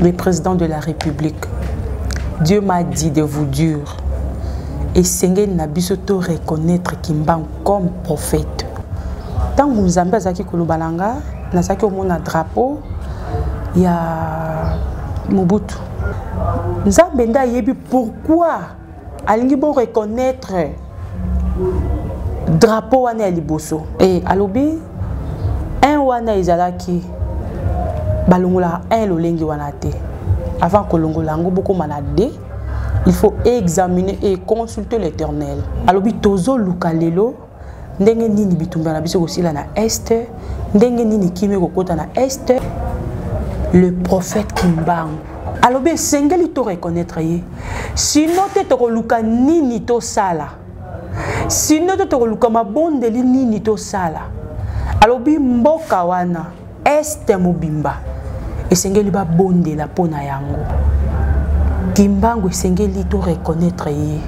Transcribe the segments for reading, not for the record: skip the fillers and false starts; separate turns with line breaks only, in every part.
le président de la République. Dieu m'a dit de vous dire, et Seigneur n'a pas reconnaître Kimbangu comme prophète. Tant que nous avons dit que nous avons un drapeau, il y a Mobutu. Nous avons dit pourquoi il faut reconnaître le drapeau à Liboso. Et à l'obi, un wana izalaki balongola un lolengi wanate. Avant que l'ongolango beaucoup manade, il faut examiner et consulter l'Éternel. À l'obi tozo lukalelo, ndenge nini bitumba na biso aussi là na est, ndenge nini kimi kokota na est. Le prophète Kimbangu. Alors bien, sengeli to reconnaître ye. Sinon te to luka nini to sala. Sinon te to luka mabondeli nini to sala. Alors bien mboka wana est mobimba. Et sengeli ba bonde la pona yango. Kimbangu sengeli to reconnaître ye.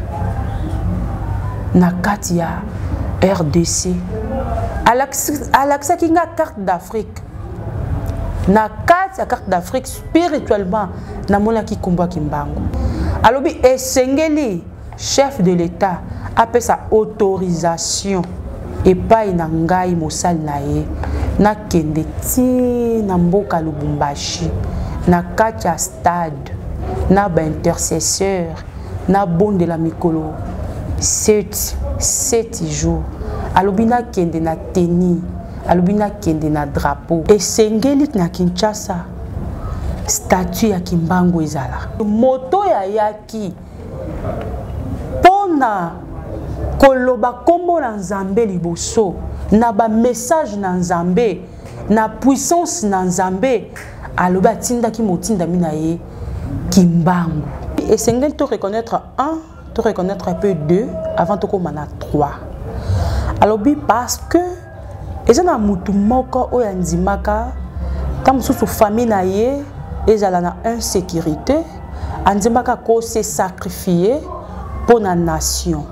Na katia RDC. Alaksa kinga carte d'Afrique. Na carte d'Afrique spirituellement na mona ki komba Kimbangu. Alobi esengeli chef de l'État appelle sa autorisation et pas na ngai mosal na ye na kende ti na mboka Lubumbashi na katia stade na ba intercesseur na bon de la mikolo 7 jours. Alobi na kende na teni. Alubina kende na drapeau et sengeli na Kinshasa statue ya Kimbangu ezala moto ya yaki pona koloba kombo na Nzambe liboso na ba message na Nzambe na puissance na Nzambe aloba tinda ki motinda mina ye Kimbangu et sengeli to reconnaître un, to reconnaître un peu deux avant to komana trois. Alobi parce que ezana mutu moko oya nzimaka ta mususu famille na ye ezala na insécurité anzimaka ko se sacrifier pour la nation.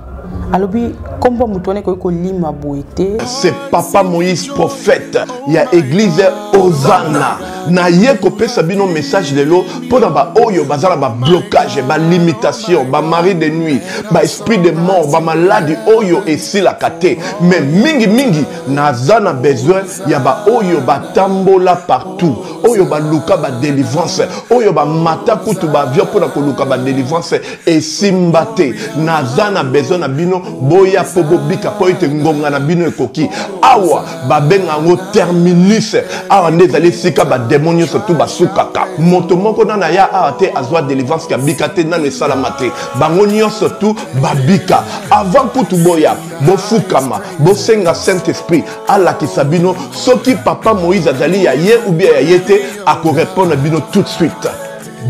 Alobi kombo mutu wane ko lima boité.
C'est Papa Moïse prophète. Il y a église Hosanna. Na ye ko pesa bino message de l'eau pour ba oyo bazala ba blocage, ba limitation, ba mari de nuit, ba esprit de mort, ba maladie oyo et si la kate. Mais mingi nazana besoin ya ba oyo ba tambola partout. Oyo ba luka ba délivrance, oyo ba mata kutu ba vio pour ko luka ba délivrance et simbate. Nazana besoin na bino boya pobo bika po ite ngonga na bino ekoki. Awa ba benga ngo terminus. Awa ndezali sika ba démonio surtout basukaka moto moko na ya ate azwa délivrance ka bikate na ne salamate bangonio surtout babika avant kutu boya bofukama bosenga Saint-Esprit ala kisabino soki Papa Moïse azali ya ye ou bien ya yete ako répondre bino tout de suite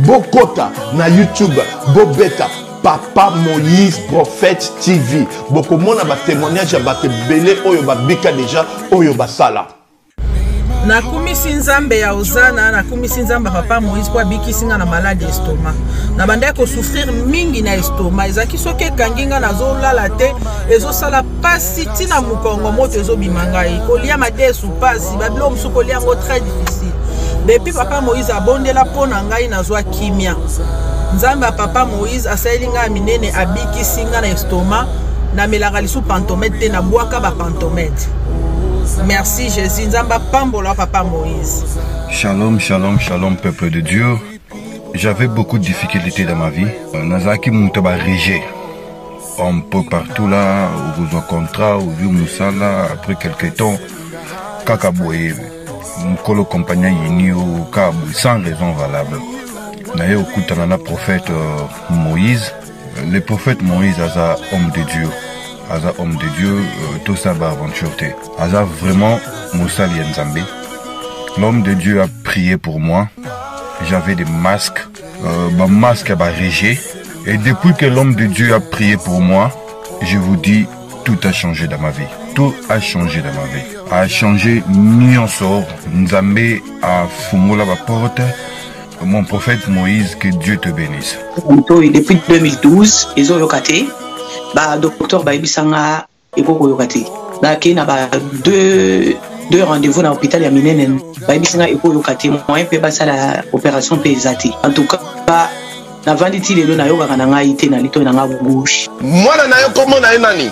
bokota na YouTube bobeta Papa Moïse prophète TV bokomona ba témoignage ya bato belé oyo babika déjà oyo basala.
Na kumisi Nzambe ya Hosanna, na kumisi Nzambe Papa Moïse kwa bikisinga na malade estomac. Na banda ko souffrir mingi na estomac. Ezaki soke kanginga na zolala te, ezo sala pasi tina mukongo moto ezo bimanga e. Kolia mate sou pasi, babilo musu kolia ngo très difficile. Depuis Papa Moïse abondela pona ngai na zwa kimia. Nzambe Papa Moïse asalinga minene abikisinga na estomac, na melaka lisu pantomètre na boaka ba pantomètre. Merci Jésus, Nzamba Pambola Papa Moïse.
Shalom, shalom, shalom peuple de Dieu. J'avais beaucoup de difficultés dans ma vie. Nazaki Moutaba Rigé. Un peu partout là, au besoin contrat, au vieux Moussala, après quelques temps, Kakaboye, Mkolo compagnon Yini au Kabou, sans raison valable. D'ailleurs, au Koutanana prophète Moïse, le prophète Moïse a homme de Dieu. Aza homme de Dieu, tout ça va aventure. Aza vraiment Moussa Lienzambe. L'homme de Dieu a prié pour moi. J'avais des masques, ma masque a régé. Et depuis que l'homme de Dieu a prié pour moi, je vous dis, tout a changé dans ma vie. Tout a changé dans ma vie. A changé Nyonsor, Nzambe a fumé la porte. Mon prophète Moïse, que Dieu te bénisse.
Depuis 2012, ils ont yokaté. Docteur Baibisanga et Koko yokate. Là, il y a deux deux rendez-vous dans l'hôpital ya minene bayibisinga eko yokate moyen pe basa la opération pe ezati en tout cas na vanditi lelo na yoka kana ngai te na lito na nga bouche
mwana na yo komo na nani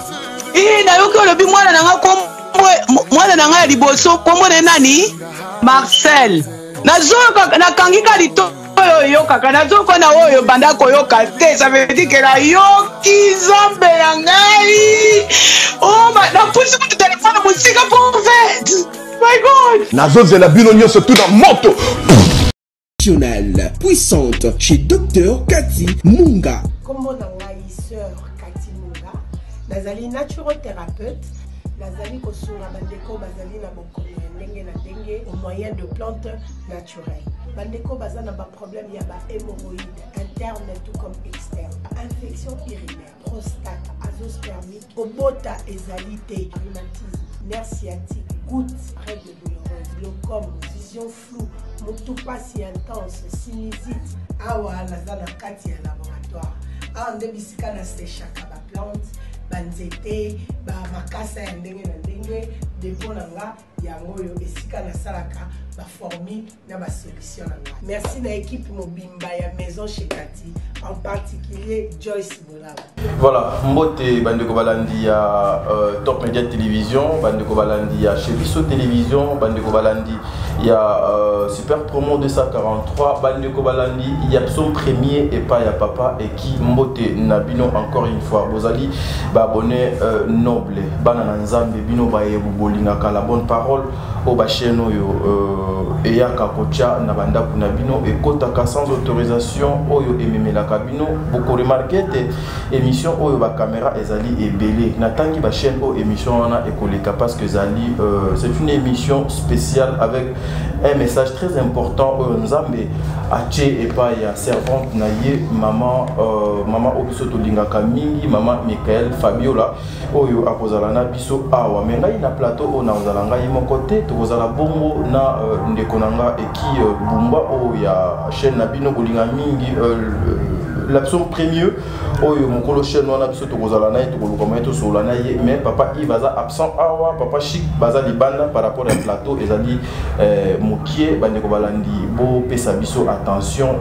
na yoka lobi mwana na nga komo mwana na nga liboso komo na nani Marcel nazoka na kangika lito oyo kaka nazoka na oyo banda koyoka te ça veut dire que la yoki zombe ya ngai oh na pusi ku téléphone musika pour fait my god
nazozela bino nyonso tout dans moto
puissante chez Dr Cathy Munga.
Comment sœur Cathy Munga, nazali naturothérapeute, nazali kosunga bandeko bazali na bokono ndenge na ndenge au moyen de plantes naturelles. Bandeko bazana ba problème ya ba hémorroïdes interne tout comme externe, infection urinaire, prostate, azoospermite, obota ezalité, rhumatisme, nerf sciatique, goutte, règles douloureuses, glaucome, vision floue, motupa si intense, sinusite, awa nazana kati ya laboratoire. Awa nde bisika na sechaka ba plante, banzete, ba makasa ya ndenge na ndenge, depo na nga yango yo esika na salaka ba formule na ba solution na nga. Merci na équipe mobimba ya maison chez Cathy, en particulier Joyce Boulaba.
Voilà, mbote bandeko balandi ya Top Media Télévision, bandeko balandi ya Chebiso Télévision, bandeko balandi ya Super Promo 243, bandeko balandi ya Psom Premier et pas ya Papa et qui mbote nabino encore une fois bozali ba abonné noble bana na nzambe bino ba yebubolinga la bonne parole au ba chaîne oyo eyaka kocha na banda kuna bino ekotaka sans autorisation oyo ememela kabino beaucoup remarqué émission oyo ba caméra ezali ebele natangi ba chaîne o émission wana ekoleka parce que zali c'est une émission spéciale avec un message très important oyo nzambe ache et pas ya servante na ye maman maman obiso to lingaka mingi maman Michael Fabiola oyo akozala na biso awa menga ina plateau ona ozala ngai moko te tokozala bongo na ndeko nanga eki bumba oyo ya chaîne na bino bolinga mingi l'option premier oyo mokolo chaîne wana biso tokozala na ye tokoluka mai tosola na ye mais papa Yves baza absent awa papa Chic baza libanda par rapport à plateau ezali mokie bandeko balandi bo pesa biso attention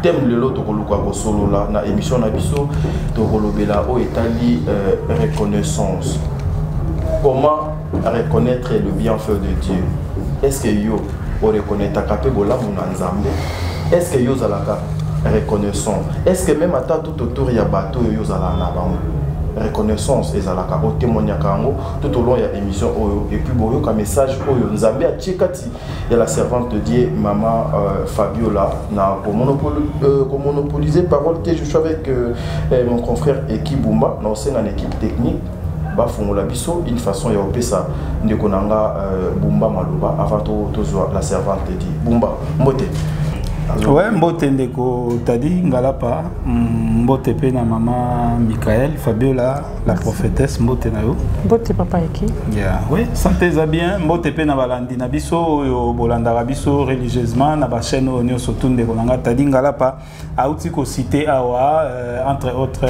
thème lelo tokoluka ko solo la na émission na biso tokolobela o etali reconnaissance. Comment reconnaître le bienfait de Dieu? Est-ce que yo o reconnaître kapé bola mona nzambe? Est-ce que yo zalaka reconnaissant? Est-ce que même ata tout autour ya bateau yo zala na bango reconnaissance ezalaka o témoigner kango tout au long ya émission oyo et puis boyo ka message oyo nzambe a tchekati ya la servante de Dieu maman Fabiola na monopoliser parole que je suis avec mon confrère Ekibumba na aussi en équipe technique ba fongola biso une façon ya opesa ndeko nanga Bumba Maloba avant to la servante de Dieu Bumba mbote.
Ouais, mbote ndeko tadi ngalapa mbote pe na maman Michael Fabiola la prophétesse mbote na yo
mbote papa eki
yeah oui santé za bien mbote pe na balandi na biso yo bolanda biso religieusement na ba chaîne onyo surtout ndeko nanga tadi ngalapa auti ko citer awa entre autres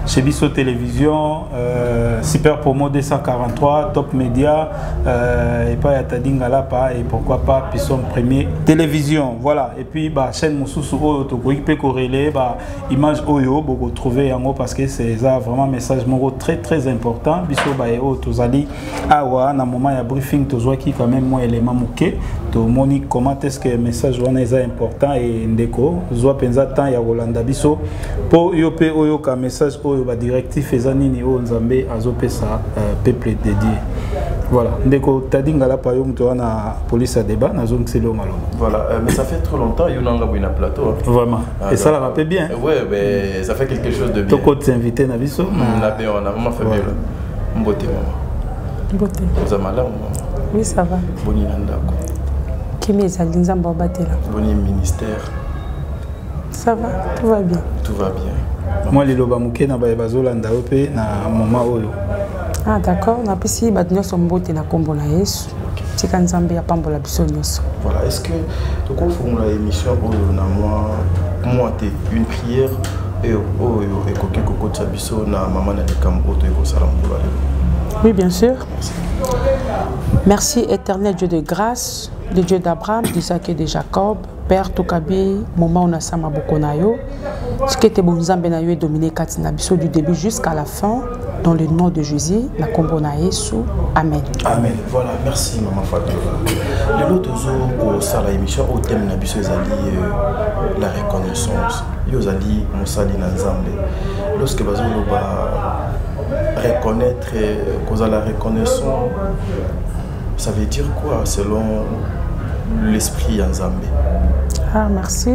chez Biso Télévision Super Promo 243 Top Media et pas ya tadi ngalapa et pourquoi pas Psom Premier Télévision voilà. Et puis bah chaîne Moussousou oyo to pe corrélé bah image oyo boko trouver yango parce que c'est ça vraiment message moko très très important biso ba o tozali awa na moment ya briefing tozwa ki quand même moi élément moké to moni comment est-ce que message wana est important et ndeko zwa penza temps ya Rolanda biso po yo pe oyo ka message oyo ba directif ezanini o nzambe azopesa peuple dédié. Voilà, ndeko tadinga la payo mto na police à débat na zone selo malo.
Voilà, mais ça fait trop longtemps yo nanga boina plateau. Hein.
Vraiment. Et ça la rappelle bien.
Ouais, mais ça fait quelque chose de bien.
Toko t'inviter na biso.
Na bien on a vraiment fait bien. Mbote maman.
Mbote.
Vous avez malade
Oui, ça va.
Boni nandako.
Kimi ezali nzambo batela.
Boni ministère.
Ça va, tout va bien.
Tout va bien.
Moi les loba muke na ba bazolanda ope na moment oyo.
Ah d'accord, on a pris bato nyonso mbote na kombo na Yesu. Tika nzambe ya pambola biso nyonso.
Voilà, est-ce que tu confirmes la émission na moi une prière et koke koko tsabiso na maman na likambo to ko sala mbula.
Oui, bien sûr. Merci éternel Dieu de grâce, le Dieu d'Abraham, d'Isaac et de Jacob, Père Tokabi, moment où on a sama bokonayo, ce qui était bon zambenayo est dominé katina biso du début jusqu'à la fin, dans le nom de Jésus, la kombona Yesu. Amen.
Amen. Voilà, merci Maman Fabiola. Le lot au sala émission au thème na biso ezali la reconnaissance. Yozali musali na Nzambe. Lorsque bazo ba reconnaître cause la reconnaissance, ça veut dire quoi selon l'esprit en Zambie?
Ah, merci.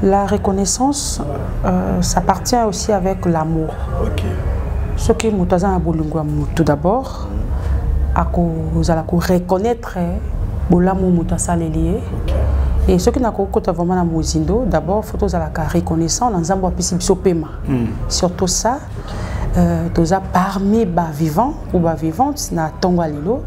La reconnaissance, ça partit aussi avec l'amour.
Ok.
Ce qui nous a tout d'abord, vous allez reconnaître l'amour que et ce qui n'a pas vraiment la musindo, d'abord, il faut la reconnaissance dans Zambie surtout ça. Parmi les vivants ou les vivantes, na Tongwalilo.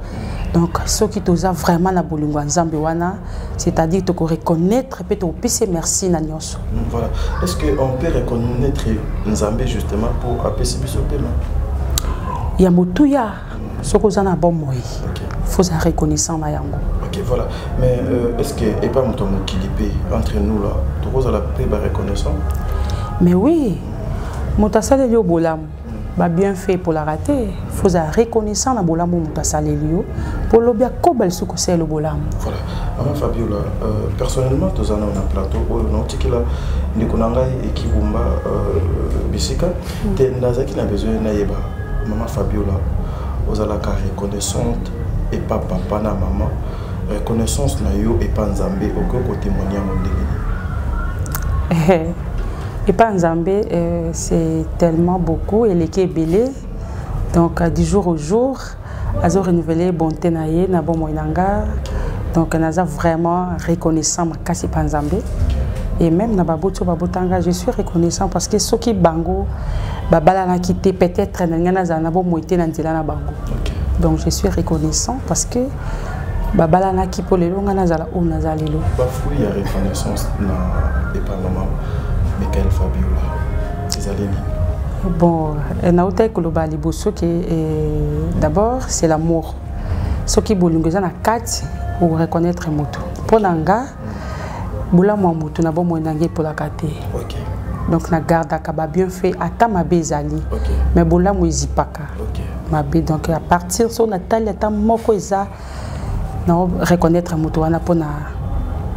Donc, ce qui te a vraiment na bolingwa Nzambe wana, c'est-à-dire te reconnaître et te pisser merci na nyonso.
Voilà. Est-ce qu'on peut reconnaître Nzambe justement pour apaiser ce paiement?
Il y a motuya, ce que vous en avez bon moi. Faut sa reconnaissance na yango.
Ok, voilà. Mais est-ce que et pas mon équilibré entre nous là, tu roses la paix la reconnaissance?
Mais oui, motasale yo bolam. Bien fait pour la rater, il faut la reconnaissance na bolam motasalelio pour le bien kobel suko c'est le bolam.
Voilà. Maman Fabiola, personnellement tous en on a plateau non tikila ndikonanga ekibumba bisika te nazaki na besoin na yeba Maman Fabiola ozala ka reconnaissante et pas papa na maman reconnaissance na yo et pas Nzambe oko témoigner mon ndenge.
Et pas en Zambie, c'est tellement beaucoup. Et l'équipe est belé. Donc, du jour au jour, ils ont renouvelé bonté naïe, na bon moinanga. Donc, on a vraiment reconnaissant ma casse en Zambie. Et même na baboto babotanga, je suis reconnaissant parce que ceux qui bango, babala na quitté peut-être na bon moité na ndila na bango. Donc, je suis reconnaissant parce que babala na qui pour les longs na zala ou na zalelo.
Bafoui il y a reconnaissance na département. Michael Fabiola, c'est Alénie.
Bon, d'abord, c'est l'amour. Ce qui est na quatre pour reconnaître moto. Pour nanga, boula mo moto na bon moinangé pour la kate.
OK.
Donc na garde akaba bien fait ata mabe ezali. Mais boula mo ezipaka.
OK.
Mabe donc à partir de son atal ata moko eza na reconnaître moto wana pour na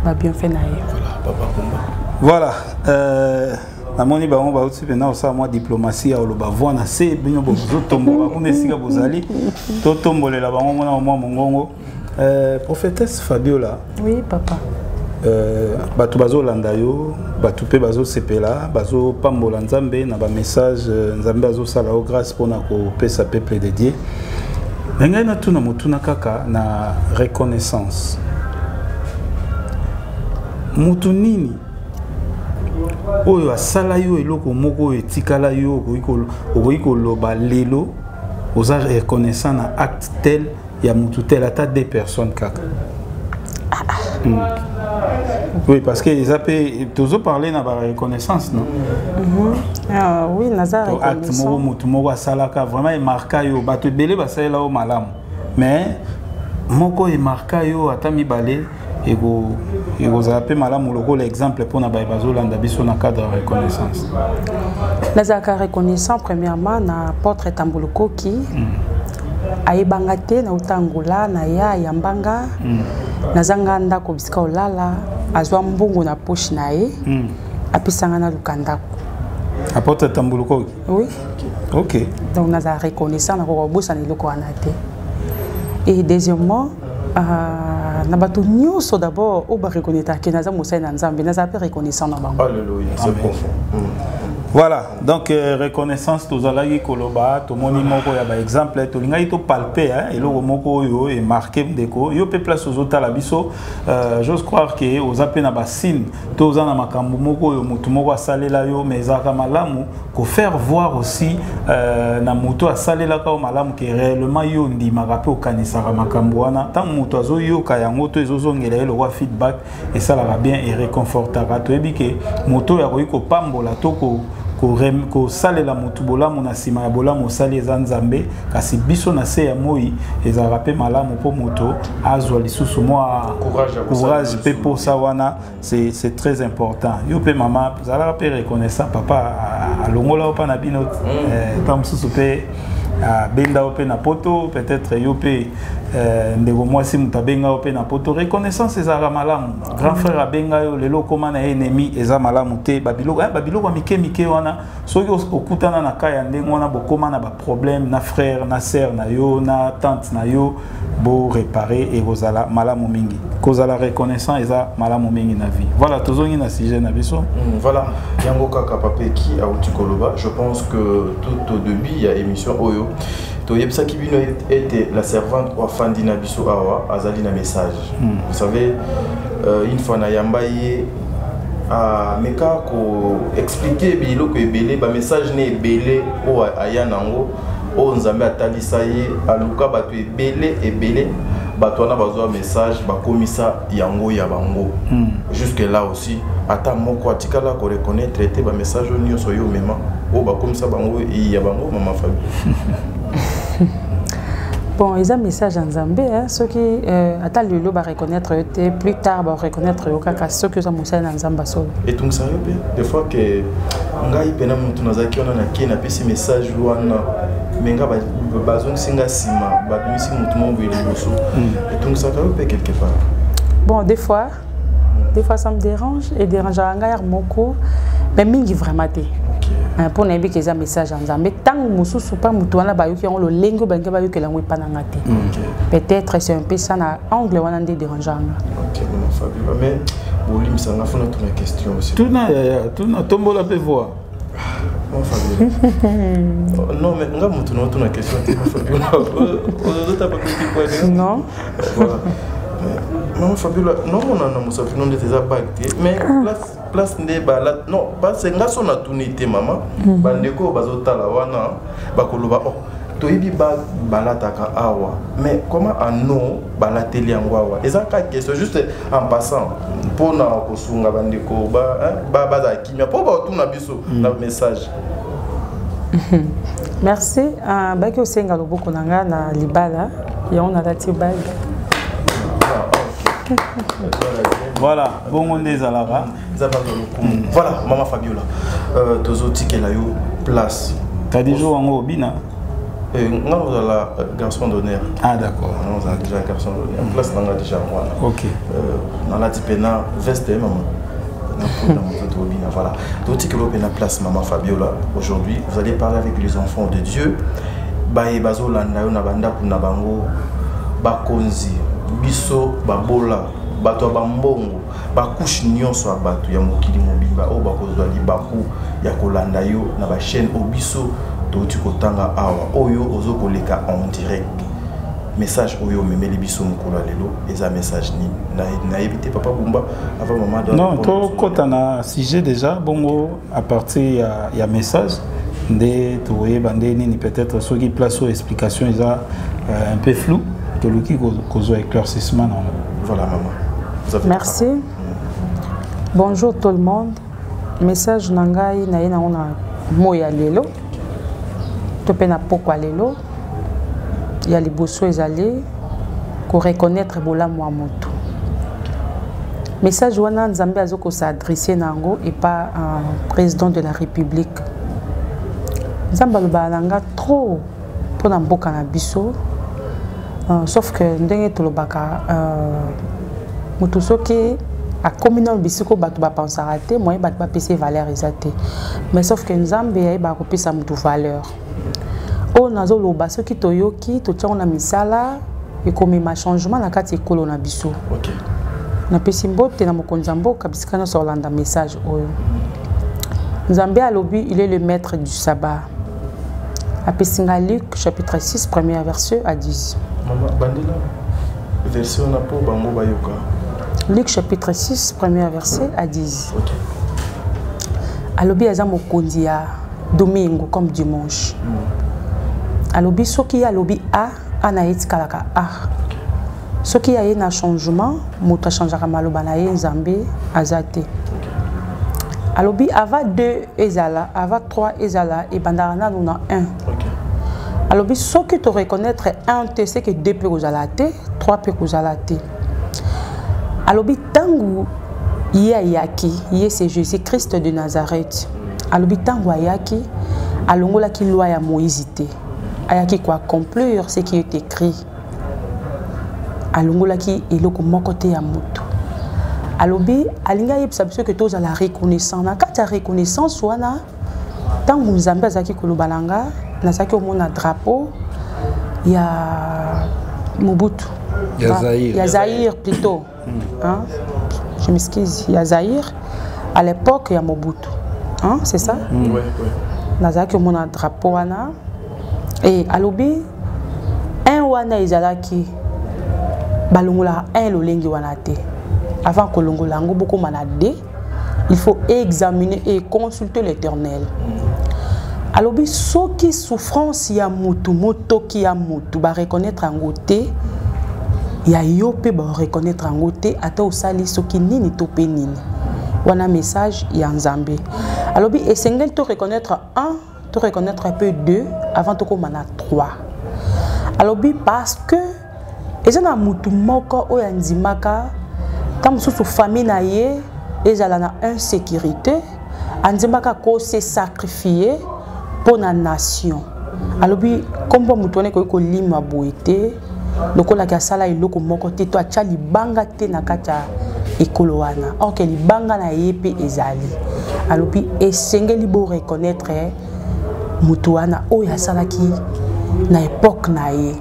ba bien fait na ye.
Voilà, papa Kumba.
Voilà, namoni bango ba uti pena osa moi diplomatie au loba voina se bino bozo tombo ba kunesika bozali to tombolela bango mona moi mongongo prophétesse Fabiola.
Oui papa.
Batu bazo landa yo, batu pe bazo sepela, bazo pambola Nzambe na ba message Nzambe azo sala o grâce pona ko pesa peuple de Dieu. Ngai na tuna mutuna kaka na reconnaissance. Mutu nini oyo asala yo eloko moko etikala yo okoki loba lelo oza reconnaissant na acte tel ya mutu tel ata deux personnes kaka. Oui, parce que ils appellent toujours parler na ba reconnaissance non.
Ah oui, naza reconnaissance.
Acte moko mutu moko asalaka vraiment e marka yo bato belé basala o malamu. Mais moko e marka yo ata mibale et vous avez malamu logo l'exemple pour na bazo landa biso na cadre de reconnaissance.
Nazaka reconnaissant premièrement na porte Tambuluko qui aibangate na utangola na ya yambanga nazanga ndako bisika olala azwa mbungu na poche na ye apisanga na lukanda.
À porte Tambuluko.
Oui.
OK.
Donc nazaka reconnaissant na ko bossa ni loko anate. Et deuxièmement na bato nyonso d'abord au ba reconnaître que naza musa na Nzambe naza pe reconnaissant na bango.
Alléluia, c'est profond.
Voilà, donc reconnaissance tozalaki koloba tomoni moko ya ba exemple tolingai to palper hein eloko moko yo et marqué ndeko yo pe place ozotala biso j'ose croire que ozape na ba signe toza na makambo moko yo mutu moko asalela yo mais ezaka malamu ko faire voir aussi na mutu asalela ka malamu que réellement yo ndimaka pe okanisaka makambo wana tant mutu azoyoka yango to ezozongela eloko feedback et ça la va bien et réconfortera to ebike mutu ya koyiko pambola toko ko salela mutu bolamu na sima ya bolamu sali eza nzambe kasi biso na se ya moi ezalaka mpe malamu mpo moto azwa lisusu mwa courage mpe mposa wana c'est très important. Yo mpe mama zalaka mpe reconnaissant papa alongola mpa na bino ntan mosusu mpe benda ope na poto peut-être yo pe ndeko mwasi muta benga ope na poto reconnaissance ezara malamu grand frère abenga yo lelo koma na ennemi eza malamu te babilo mike wana soki okutana na kaya ndenge wana bokoma na ba problème na frère na sœur na yo na tante na yo bo réparer et bozala malamu mingi kozala reconnaissant eza malamu mingi na vie. Voilà tozongi na sujet na biso.
Voilà yango kaka pape ki a utikoloba. Je pense que tout au début il y a émission oyo to yebsa ki bino était la servante wa Fandina biso awa azali na message. Vous savez une fois na yambaye meka ko expliquer bilo ko ebele ba message ne ebele o aya nango o nzambe atalisa ye aluka bato ebele bato na bazwa message bakomisa yango ya bango. Jusque là aussi ata moko atikala ko reconnaître traiter ba message nyonso yo mema o bakomisa bango ya bango mama Fabi.
Bon, ils ont un message en Zambie, ceux qui attendent le lot va reconnaître, plus tard va reconnaître ceux qui ont un message en Zambie.
Et donc ça des fois que ngai pena mutu nazaki ona na kena pesi message wana menga bazon singa sima ba bimisi mutu mo beli boso. Et donc ça peut quelque part.
Bon, des fois ça me dérange et dérange ngai moko mais mingi vraiment té. Pour n'aimer qu'ils aient un message en Zambie, tant que nous sommes pas mutuana bayou qui ont le lingo benga bayou que l'anglais pas n'angate. Peut-être c'est un peu ça na angle ou n'ande dérangeant.
Ok, mon Fabio, mais Bolim ça n'a pas notre question aussi.
Tout na tombo la peut voir.
Mon Fabio. Non mais nga mutu na tuna question mon Fabio. T'as pas petit point.
Non.
Maman Fabiola, non on a mon Fabio non de tes impacts mais place nde bala non parce que nga sona tunité maman bandeko bazotala wana bakoloba oh toyibi balataka awa mais comment ano balateli yango awa ezaka question juste en passant pona kosunga bandeko baza kimia po ba tuna biso na message.
Merci baki osenga loboko nanga na libala ya on a lati bag.
Voilà, bon on est à la bas.
Voilà, maman Fabiola. Tozoti qu'elle a eu place.
T'as déjà joué en Obina?
Non, on a la garçon d'honneur.
Ah d'accord.
On a déjà garçon d'honneur. Place on a déjà moi.
Ok.
On a dit pena veste maman. Voilà. Tozoti qu'elle a place maman Fabiola. Aujourd'hui, vous allez parler avec les enfants de Dieu. Bae bazo landa yo na banda kuna bango bakonzi biso babola bato bambongo bakushi nyonso ya bato ya mokili mobimba o bakozwa libaku ya kolanda yo na ba chaîne obiso toti kotanga awa oyo ozokoleka en direct message oyo memeli biso mokolo lelo eza message ni na éviter papa Bumba avant maman
non to kota na sujet déjà bongo à partir ya message nde toyeba nde nini peut-être ceux qui place aux explications ils un peu flou que le qui cause éclaircissement.
Voilà maman.
Merci. Bonjour tout le monde. Message nangai na ina ona moya lelo. Topena pokwa lelo. Ya liboso ezali ko reconnaître bola mwa moto. Message wana Nzambe azoko s'adresser nango et pas un président de la République. Nzambe alobanga trop pour na mboka na biso. Sauf que ndenge tolobaka mutu soki a communal bisiko batu ba pensera te moyen batu ba pese valeur ezate mais sauf que Nzambe ya ba ko pesa mutu valeur o nazo loba soki toyoki to tshanga na misala e komi ma changement na kati ekolo na biso.
OK
na pesi mbote na mokonzi mboka bisikana so landa message oyo Nzambe alobi il est le maître du sabbat. Apesinga Luc chapitre 6 premier verset à 10.
Maman bandila version na po bango bayoka.
Luc chapitre 6 premier verset à 10.
OK.
Alobi aza mokonzi ya domingo comme dimanche. Alobi soki alobi a na etikalaka a. Soki ya ye na changement moto changera maloba na ye Nzambe azate. alobi avant 2 ezala avant 3 ezala et bandarana nous na 1 alobi ce que tu reconnaître 1 te c'est que 2 peut kozala te 3 peut kozala te alobi tangu yaki c'est Jésus Christ de Nazareth alobi tangu ayaki alongola ki loi ya Moïse te ayaki quoi accomplir ce qui est écrit alongola ki eloko moko te ya mutu alobi alinga yebisa biso que toza la reconnaissance na kati ya reconnaissance wana tangu nzambe azaki kolobalanga nazaki omona drapeau ya Mobutu ya Zaïre plutôt hein? Je m'excuse ya Zaïre à l'époque ya Mobutu hein? C'est ça
ouais.
nazaki omona drapeau wana et alobi un wana ezalaki balongola un lolengi wana te avant que longola ngo beaucoup manade il faut examiner et consulter l'Éternel alobi soki souffrance ya mutu motoki ya mutu ba reconnaître en côté ya yope ba reconnaître en côté ata osali soki nini to pe nini wana message ya Nzambe alobi essengel to reconnaître 1 to reconnaître un peu 2 avant to komana 3 alobi parce que ezana mutu moko oya nzimaka tam sous famille na ye ezala na insécurité anzimaka ko se sacrifier pour la nation alobi kombo mutu wane ko lima boete lokola ka sala iloko moko te to acha libanga te na kata ekolo wana or que libanga na yepe ezali alobi esengeli bo reconnaître mutu wana oya salaki na époque na ye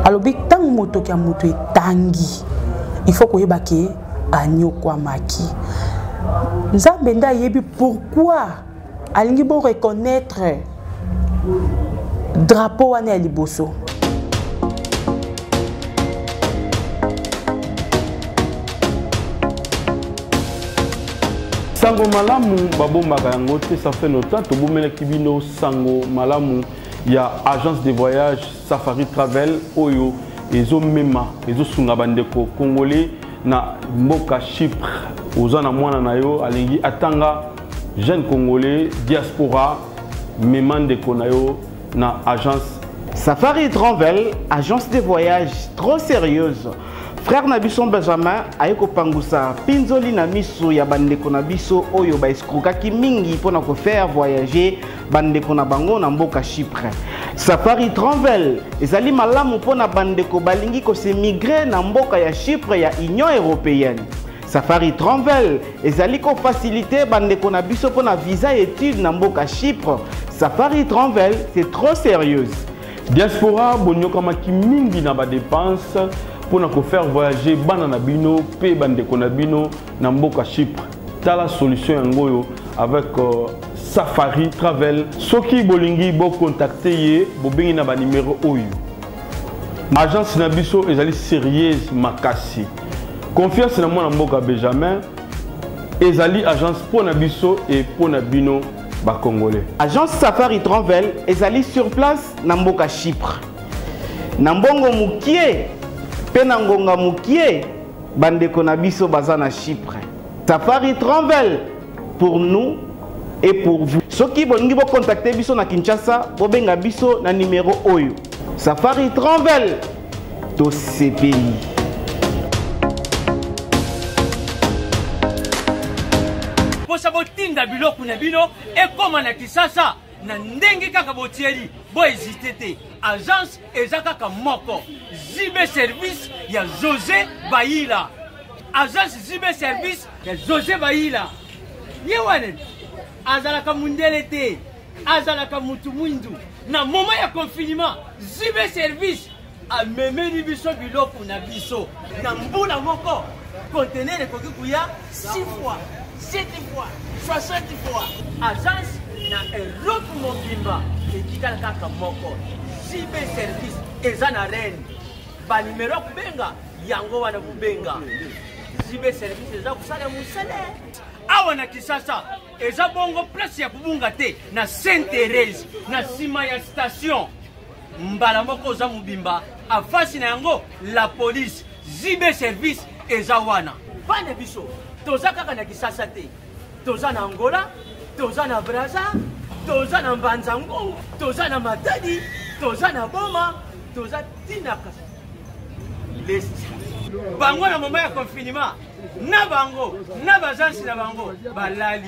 alobi tangu moto kia mutu etangi il faut ko yebake anyokwa maki Nzambe nda yebi pourquoi alingi bo reconnaître drapeau wana ya liboso
sango malamu babombaka yango te ça fait longtemps tobomelaki bino sango malamu ya agence de voyage Safari Travel oyo ezomema ezosunga bandeko congolais na mboka Chypre ozana mwana na yo alingi atanga jeune congolais diaspora memandeko na yo na agence
Safari Travel, agence de voyage trop sérieuse. Frère Nabisson Benjamin ayeko pangusa pinzoli na miso ya bandeko na biso oyo ba eskrokaki mingi pona ko faire voyager bandeko na bango na mboka Chypre. Safari Travel ezali malamu pona bandeko balingi ko se migrer na mboka ya Chypre ya Union européenne. Safari Travel ezali ko faciliter bandeko na biso pona visa étude na mboka Chypre. Safari Travel c'est trop sérieuse.
Diaspora bonyoka maki mingi na ba dépenses pour nous faire voyager bana na bino pe bandeko na bino na mboka Chypre. Tala solution yangoyo avec Safari Travel. Soki bolingi bo contacter ye bo bengi na ba numéro oyo. Agence na biso ezali sérieuse makasi. Confiance na mwana mboka Benjamin ezali agence pour na biso et pour na bino ba congolais.
Agence Safari Travel ezali sur place na mboka Chypre. Na mbongo mukie pena ngonga mukie bandeko na biso baza na Chypre. Safari Travel pour nous et pour vous. Soki bolingi bo contacter biso na Kinshasa bo benga biso na numéro oyo. Safari Travel to sepeli.
Posa botinda biloko na bino e koma na Kisasa na ndenge kaka botieli bo hésiter agence ezakaka moko Zibe service ya José Baïla agence Zibe service ya José Baïla yewane azalaka mundele te azalaka mutu mwindu na moment ya confinement Zibe service a memeli biso biloko na biso na mbula moko conteneur ekoki kuya 6 fois 7 fois 60 fois agence na Europe mobimba etikala kaka moko Zibe service eza na reine ba numero kubenga yango wana kubenga Zibe service eza kusala musale awa na Kisasa eza bongo place ya kubunga te na Sainte Thérèse na sima ya station mbala moko za mobimba afasi na yango la police Zibe service eza wana bana biso toza kaka na Kisasa te toza na Angola, toza na Brazza, toza na Mbanzango, toza na Matadi, toza na Boma, toza Tinaka. Bango na moment ya confinement, na bango, na bazansi na bango, balali.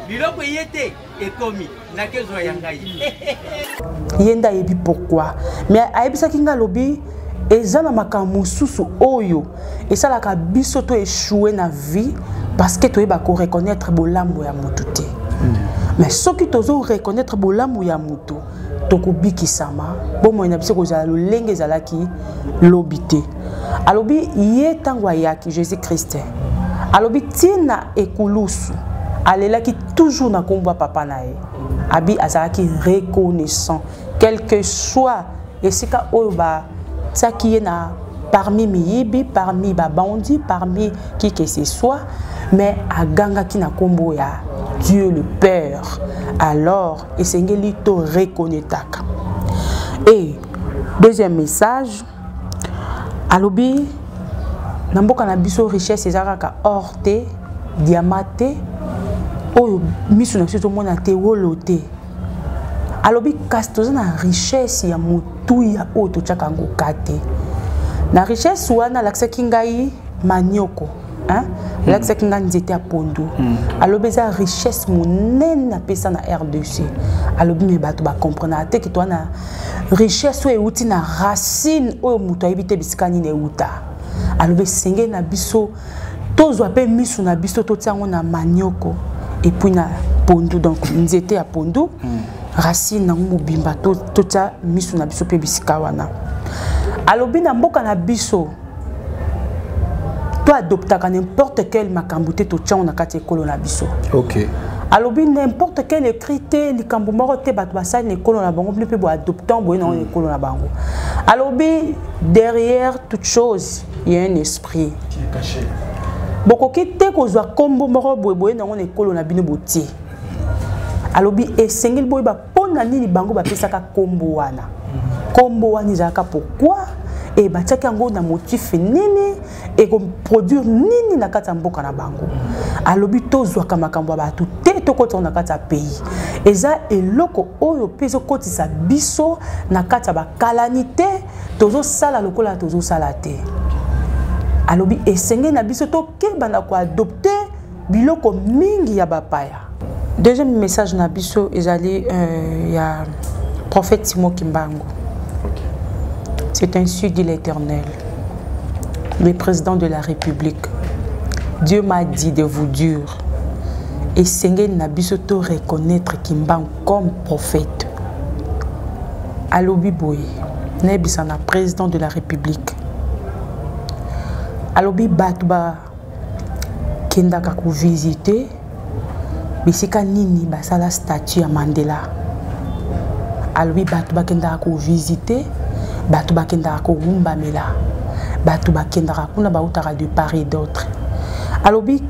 Biloko yete ekomi na kezo ya ngai.
Yenda yebi pourquoi. Mais ayebisa kinga lobi ezana makambo susu oyo esalaka biso to échouer na vie parce que toyeba ko reconnaître bolambo ya mutu te. Mais soki tozo reconnaître bolambo ya mutu tokobikisama bomo na biso kozala lolenge ezalaki lobité. Alobi ye tango ayaki Jésus Christ. Alobi tina ekulusu alelaki toujours na kombo papa na ye. Abi azalaki reconnaissant quel que soit esika oyo ba tsaki na parmi miyibi, parmi ba bandi, parmi qui que ce soit, mais aganga ki na kombo ya Dieu le Père. Alors esengeli to reconnaîtaka. Et deuxième message, alobi namboka na biso richesse ezaka or te, diamant te, oyo misu na biso mona te wolo te. Alobi kasi toza na richesse ya mutu ya oyo totiaka ngo kate. Na richesse wana lakisaki ngai manioko, lakisaki ngai nzete ya pondu. Alobi eza richesse monene apesa na RDC. Alobi me bato bakomprena te ke toa na richesse oyo euti na racine oyo mutu ayebi te bisika nini euta. Alobi senge na biso tozwa mpe misu na biso totia yango na manioko et puis na pondu, donc nzete ya pondu. Racine na mobimba totia misu na biso pe bisika wana. Alobi na mboka na biso to adoptaka n'importe quel makambo te totia na kati ekolo na biso.
OK.
Alobi n'importe quel écrit te likambo moko te bato basali na ekolo na bango pe bo adoptant boye na ekolo na bango. Alobi derrière toute chose il y a un esprit
qui est caché.
Bokoki te kozwa kombo moko boye na ekolo na bino botie. Alobi esengeli boye ba pona nini bango bapesaka kombo wana. Kombo wana ezalaka pourquoi et batiaki yango na motif nini et produire nini na kati ya mboka na bango. Alobi tozwaka makambo ya bato te tokota na kati ya pays. Eza eloko oyo mpe ezokotisa biso na kati ya bakalanite tozosala lokola tozosala te. Alobi esengeli na biso tokeba na koadopte biloko mingi ya bapaya. Deuxième message na biso ezali ya prophète Simon Kimbangu. C'est ainsi dit l'Éternel, le président de la République. Dieu m'a dit de vous dire et sengeli na biso to reconnaître Kimbangu comme prophète. Alobi boye nebisa na président de la République. Alobi bato ba kendaka ko visiter bisika nini basala statue ya Mandela. Alobi bato bakendaka ko visiter, bato bakendaka ko gumbamela, bato bakendaka kuna bautaka de part et d'autre. Alobi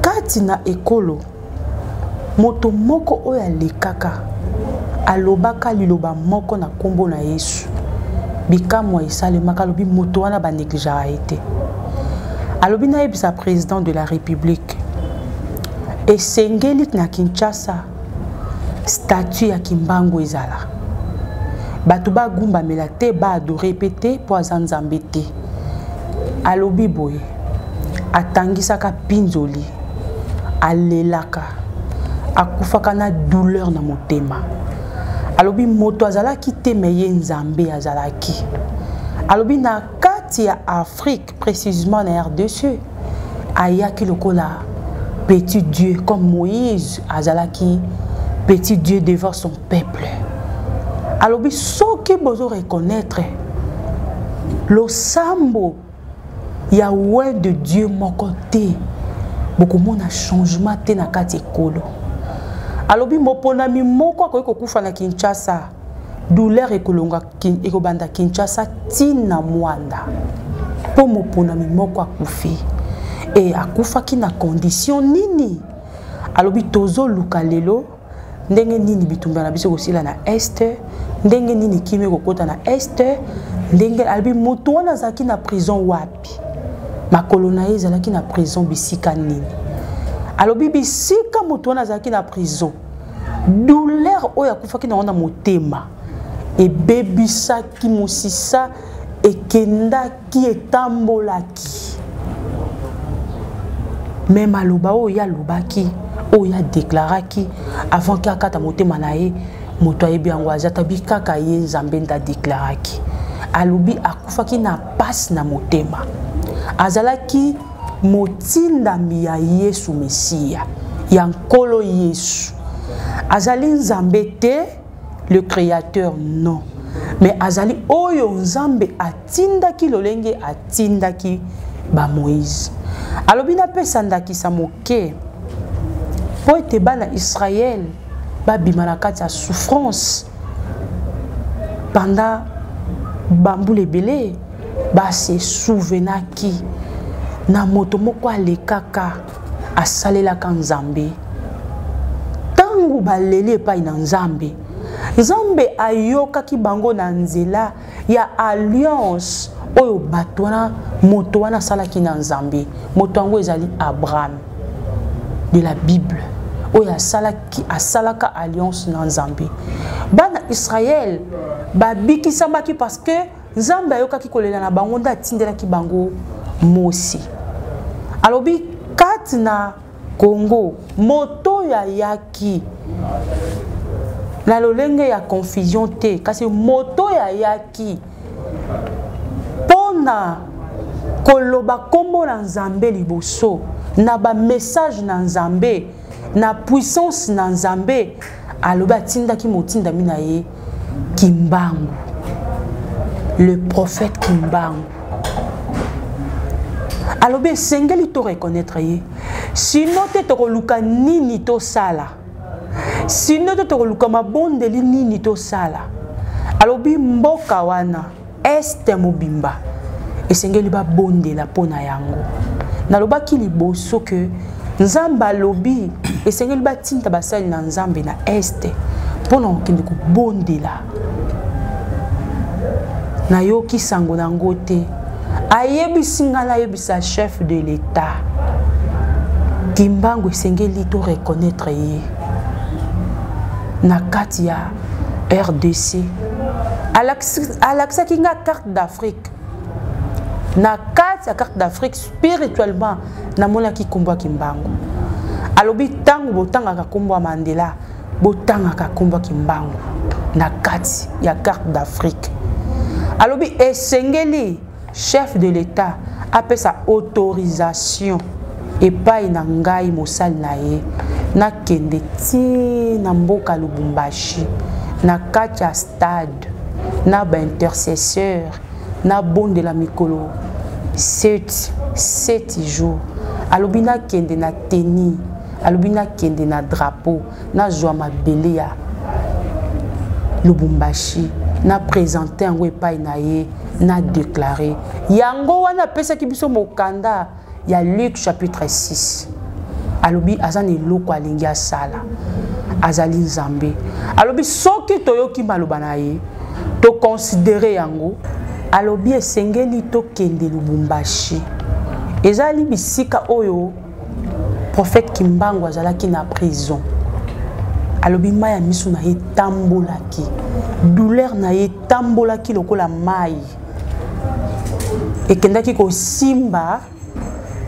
kati na ekolo moto moko oyo alekaka alobaka liloba moko na kombo na Yesu bikamwa esalemaka. Alobi moto wana banégligera ete. Alobi na yebisa président de la République et sengeli na Kinshasa statue ya Kimbangu ezala. Bato ba gumba mela te ba adorer pété po azanzambe te. Alobi boye atangisaka pinzoli alelaka akufaka na douleur na motema. Alobi moto azalaki te meye nzambe azalaki. Alobi na kati ya Afrique précisément na RDC ayaki lokola petit Dieu comme Moïse azalaki petit Dieu devant son peuple. Alobi soki bozo reconnaître le sambo Yahweh de Dieu moko te beaucoup mona changement te na kati ekolo. Alobi moponami moko akoki kokufa na Kinshasa douleur ekolonga ekobanda Kinshasa tina mwanda po moponami moko akufi et akufaki na condition nini. Alobi tozo luka lelo ndenge nini bitumba na biso kosila na este, ndenge nini kimi kokota na este, ndenge alobi moto wana azalaki na prison wapi makolo na ye ezalaki na prison bisika nini. alobi bisika moto wana azalaki na prison douleur oyo akufaki na wana motema ebebisaki mosisa ekendaki etambolaki me maloba oyo alobaki oyo adeklaraki avant ke akata motema na ye moto ayebi yango azatabi kaka ye nzambe nde adeklaraki alobi akufaki na pasi na motema azalaki motindami ya Yesu Mesiya ya nkolo Yesu azali nzambe te le créateur non mais azali oyo nzambe atindaki lolenge atindaki ba Moïse alobi na pesa ndakisa moke po ete bana Israël babima na kati ya souffrance pendant bambula ebele base souvenaki na moto moko alekaka asalelaka nzambe tangu baleli epai na nzambe nzambe ayokaki bango na nzela ya alliance oyo bato wana moto wana asalaki na nzambe moto yango ezali Abraham de la Bible oyo asalaka alliance na nzambe bana Israël babikisamaki parce que nzambe ayokaki kolela na bango nde atindelaki bango Mosi alobi kati na Congo moto ya yaki na lolenge ya confusion te kasi moto ya yaki pona koloba kombo na nzambe liboso na ba message na nzambe na puissance na nzambe alobi atindaki motindami na ye Kimbangu le prophète Kimbangu alobi esengeli to reconnaître ye sinon te tokoluka nini tosala sinon te tokoluka mabondeli nini tosala alobi mboka wana este mobimba esengeli babondela mpona yango nalobaki liboso ke nzambe alobi esengeli batinda basali na nzambe na este mpona kokende kobondela nayoki sango nango te ayebisi nga ayebisa chef de l'État Kimbangu esengeli to reconnaître ye na kati ya RDC alaksaki nga carte d'Afrique na kati ya carte d'Afrique spirituellement namonaki kombo ya Kimbangu alobi tango botangaka kombo ya Mandela botangaka kombo ya Kimbangu na kati ya carte d'Afrique alobi esengeli chef de l'État appelle sa autorisation epai na ngai mosali na ye na kende ti na mboka Lubumbashi na kati ya stade na ba intercesseur na bonde la mikolo 7 jours alobi na kende na teni alobi na kende na drapeau na zwa mabele ya Lubumbashi na présenter yango epai na ye na déclaré yango wana pesaki biso mokanda ya Luc chapitre 6 alobi azani eloko alingi asala azali nzambe alobi soki toyoki maloba na ye to considérer yango alobi esengeli tokende Lubumbashi ezali bisika oyo prophète Kimbangu azalaki na prison alobi maya miso na ye tambolaki douleur na ye tambolaki lokola mai ekendaki kosimba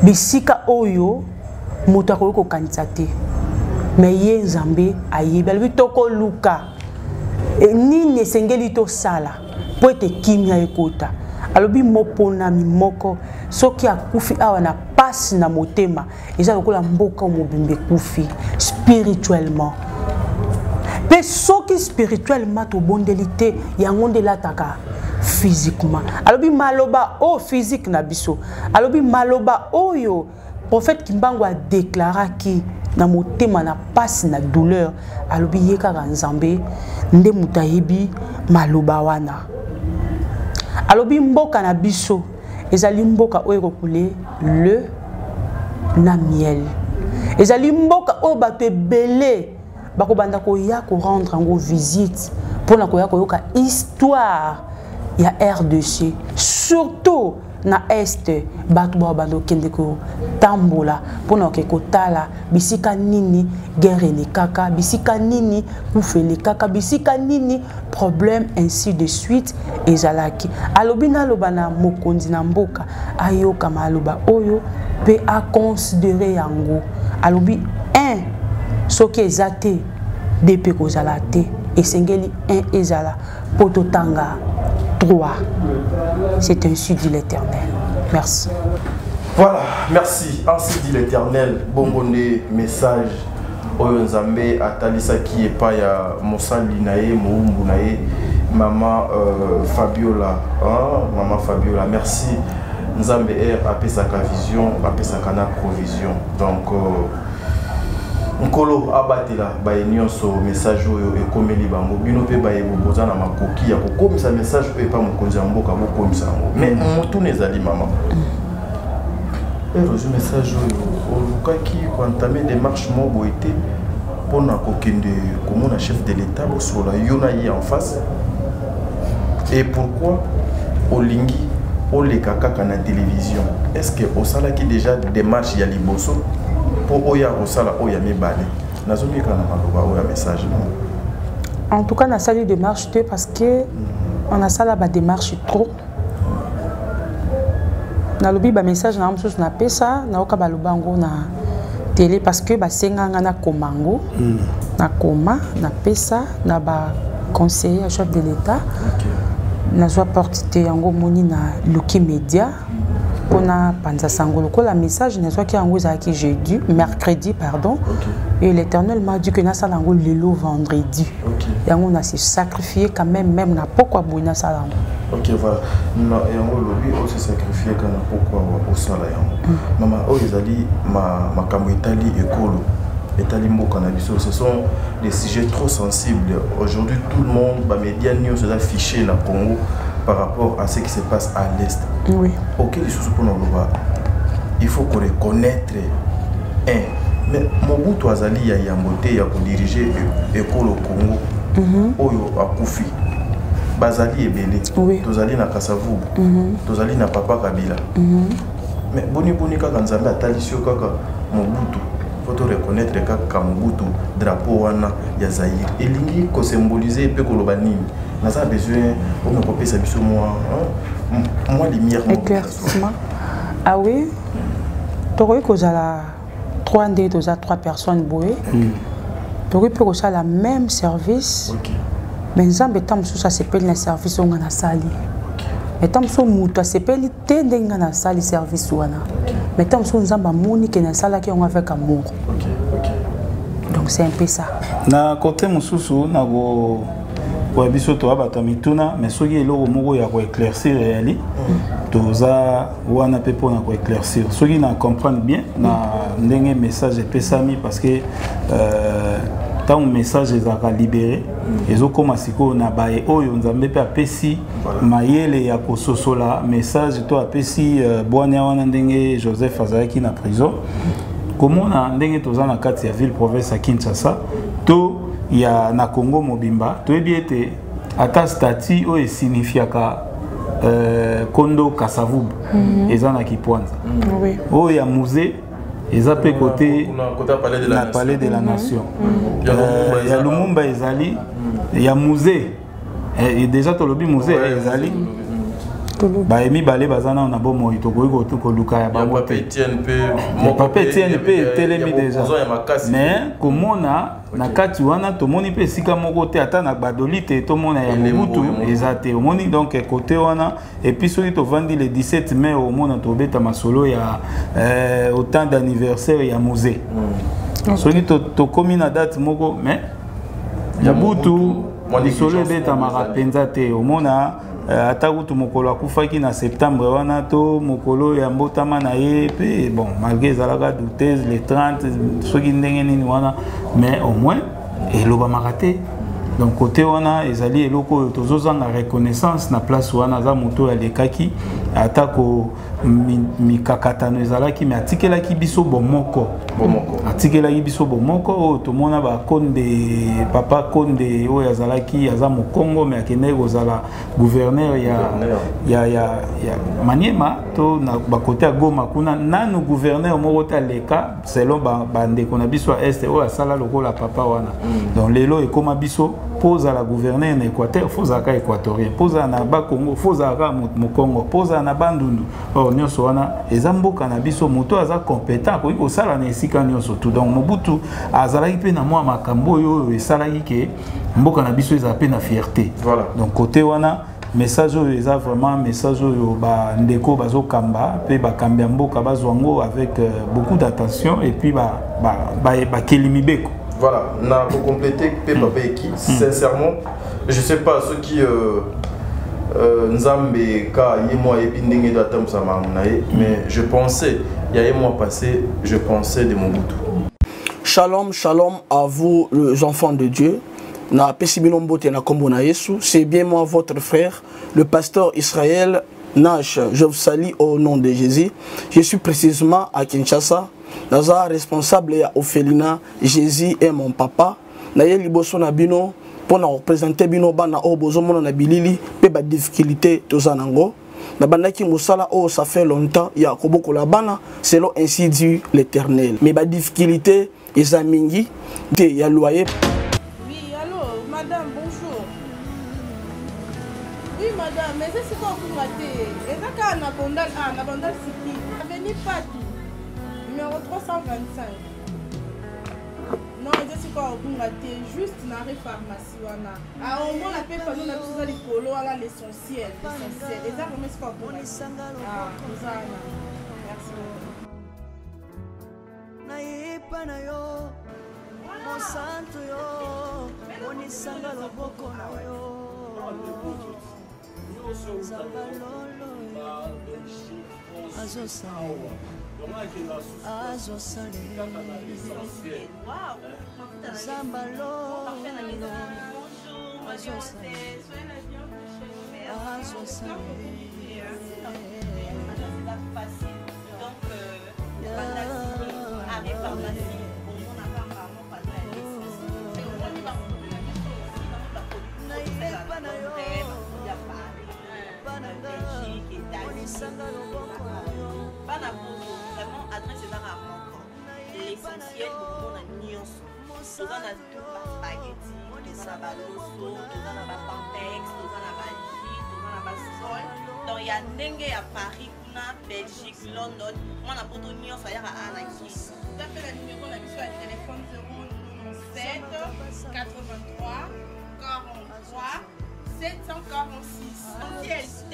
bisika oyo moto akoki kokanisa te me ye nzambe ayebi alobi tokoluka nini esengeli tosala po ete kimia ekota alobi moponami moko soki akufi awa na pasi na motema eza lokola mboka mobimba ekufi spirituellement pe soki spirituellement tobondeli te yango nde elataka physiquement alobi maloba o physique na biso alobi maloba oyo prophète Kimbangu a déclaraki na motema na pasi na douleur alobi ye kaka nzambe nde mutu ayebi maloba wana alobi mboka na biso ezali mboka oyo ekokule le na miel ezali mboka oyo bato ebele bakobanda koya korendre yango visite mpona koya koyoka histoire ya RDC surtout na est bato ba bando kende ko tambola pona ke kotala bisika nini guerre ni kaka bisika nini kufele kaka bisika nini problème ainsi de suite ezalaki alobina lobana mokonzi na mboka ayoka maloba oyo pe a considérer yango alobi un soki ezate depe kozala te esengeli un ezala pototanga 3. C'est ainsi dit l'Éternel. Merci.
Voilà, merci. Ainsi dit l'Éternel. Bonbonne message. Oyo Nzambe atalisaki epa ya mosali nae moumbu nae Maman Fabiola. Maman Fabiola, merci. Nzambe apesaka vision, apesaka na provision. Donc Nkolo abatela baye nyonso message oyo ekomeli bango bino pe baye boboza na makoki ya kokomisa message oyo pa mokonzi ya mboka bokomisa yango mais motu nezali mama reçu message oyo olukaki koentame démarche moko ete mpona kokende komona chef de l'état bosola yo na ye en face et pourquoi olingi oleka kaka na télévision est-ce que osalaki déjà démarche ya liboso pour oya osala oya mibale nazomi kana maloba oya message
en tout cas na sali démarche te parce que on a sala ba démarche trop na lobi ba message na msusu na pesa na oka ba lobango na télé parce que ba senganga na komango na koma na pesa na ba conseiller à chef de l'état na zo portité yango moni na Luki Media pona panza sangolo ko la message na zo ki yango ezaki jeudi mercredi pardon et l'Éternel m'a dit que na salango lelo vendredi yango na se sacrifier quand même na pourquoi boina salango.
OK voilà na yango lobi o se sacrifier kana pourquoi o sala yango mama o ezali makambo etali ekolo etali mboka na biso ce sont des sujets trop sensibles aujourd'hui tout le monde ba médias news est affiché na Congo par rapport à ce qui se passe à l'est.
Oui.
OK les choses pour nous il faut qu'on reconnaître mais Mobutu azali ya yambote ya ko diriger ekolo Congo oyo akufi bazali ebele tozali na Kasavubu tozali na Papa Kabila mais boni kaka Nzambe atalisio kaka Mobutu faut reconnaître kaka Mobutu drapeau wana ya Zaïre elingi ko symboliser pe koloba nini naza besoin o me kopesa biso moi lumière
éclaircissement ah oui toroyi kozala 3 ndé toza 3 personnes boye toroyi pe kosala même service mais Nzambe tam susa sepeli na service onga na sali mais tam so mutu sepeli te ndenga na sali service wana mais tam so Nzamba moni ke na sala ki onga avec amour. Donc c'est un peu ça
na côté mususu na go wa biso to abata mituna mais soki eloko moko ya ko éclaircir réali toza wana pe pona ko éclaircir soki na comprendre bien na ndenge message pesami parce que tant message ezaka libéré ezokoma siko na bae oyo Nzambe pe apesi mayele ya kososola message to apesi bwana wana ndenge Joseph azalaki na prison komona ndenge toza na kati ya ville province ya Kinshasa to ya na Congo mobimba toyebi ete ata stati oyo signifiaka kondo Kasavubu eza na Kipwanza oyo ya musée eza pe côté na palais de la nation ya Lumumba ezali ya musée et déjà tolobi musée ezali ba emi balé bazana na bomo itoko ko luka ya bango
Papa Etienne
pe telemi déjà mais komona na kati wana tomoni pe sika moko te ata na badolite tomona ya Mobutu ezate omoni donc côté wana et puis soki to vandi le 17 mai au mona to beta masolo ya au temps d'anniversaire ya musée soki to komi na date moko mais ya Mobutu masolo beta marapenza te omona ata kutu mokolo akufaki na septembre wana to mokolo ya mbotama na ye pe bon malgré ezalaka douteuse les 30 soki ndenge nini wana mais au moins eloba makate donc côté wana ezali eloko tozozanga reconnaissance na place wana za moto alekaki atako mikakatano ezalaki mais atikelaki biso bomoko atikelaki biso bomoko tomona ba Konde papa Konde oyo azalaki aza mokongo mais akende kozala gouverneur ya Maniema to na ba côté ya Goma kuna nanu gouverneur moko ta leka selon ba ndeko na biso est oyo asala lokola papa wana donc lelo ekoma biso pose à la gouverner en Équateur, pose à équatorien, pose à Naba Congo, pose à Mokongo, pose à Nabandundu. Or, nous sommes ezambo cannabis moto aza compétent ko iko sala na esika nyonso tout donc Mobutu azalaki pe na mwa makambo yo esalaki ke mboka na biso eza pe na fierté. Voilà. Donc côté wana message eza vraiment message yo ba ndeko bazo kamba pe ba kambia mboka bazwango avec beaucoup d'attention et puis ba kelimibeko.
Voilà, pour compléter, Papa Eki, sincèrement, je ne sais pas ceux qui Nzambe ka yemwa epindenge datam sama mais je pensais il y a un mois passé, je pensais de Mobutu.
Shalom, shalom à vous les enfants de Dieu. Na pesibilombo te na kombo na Yesu, c'est bien moi votre frère, le pasteur Israël Nash. Je vous salue au nom de Jésus. Je suis précisément à Kinshasa. Naza responsable ya Ophelina, Jésus est mon papa. Naye liboso na bino pour représenter bino bana o bozomona na bilili pe ba difficulté tozanango. Na bandaki musala o ça fait longtemps ya koboko la bana selon ainsi dit l'Éternel. Mais ba difficulté ezamingi te ya loyer.
Oui, allô, madame, bonjour. Oui, madame, mais c'est quoi vous ratez? Ezaka na bondal siki. Avenue Pati. Numéro 325. Non, je sais pas où raté, juste dans la pharmacie. Ah, au moins la paix, nous avons besoin de polo, l'essentiel. Et ça, vraiment, c'est pas pour nous. Ah, nous allons. Merci
l'essentiel pour la nuance. Nous avons des spaghettis, nous avons des loso, nous avons des pampex, nous avons des jus, nous avons des sol. Donc il y a Nengue à Paris, Belgique, London. Moi, on a pour tout nuance, il y a un acquis.
Vous avez le numéro de la téléphone 07 83 43 746.
Yes,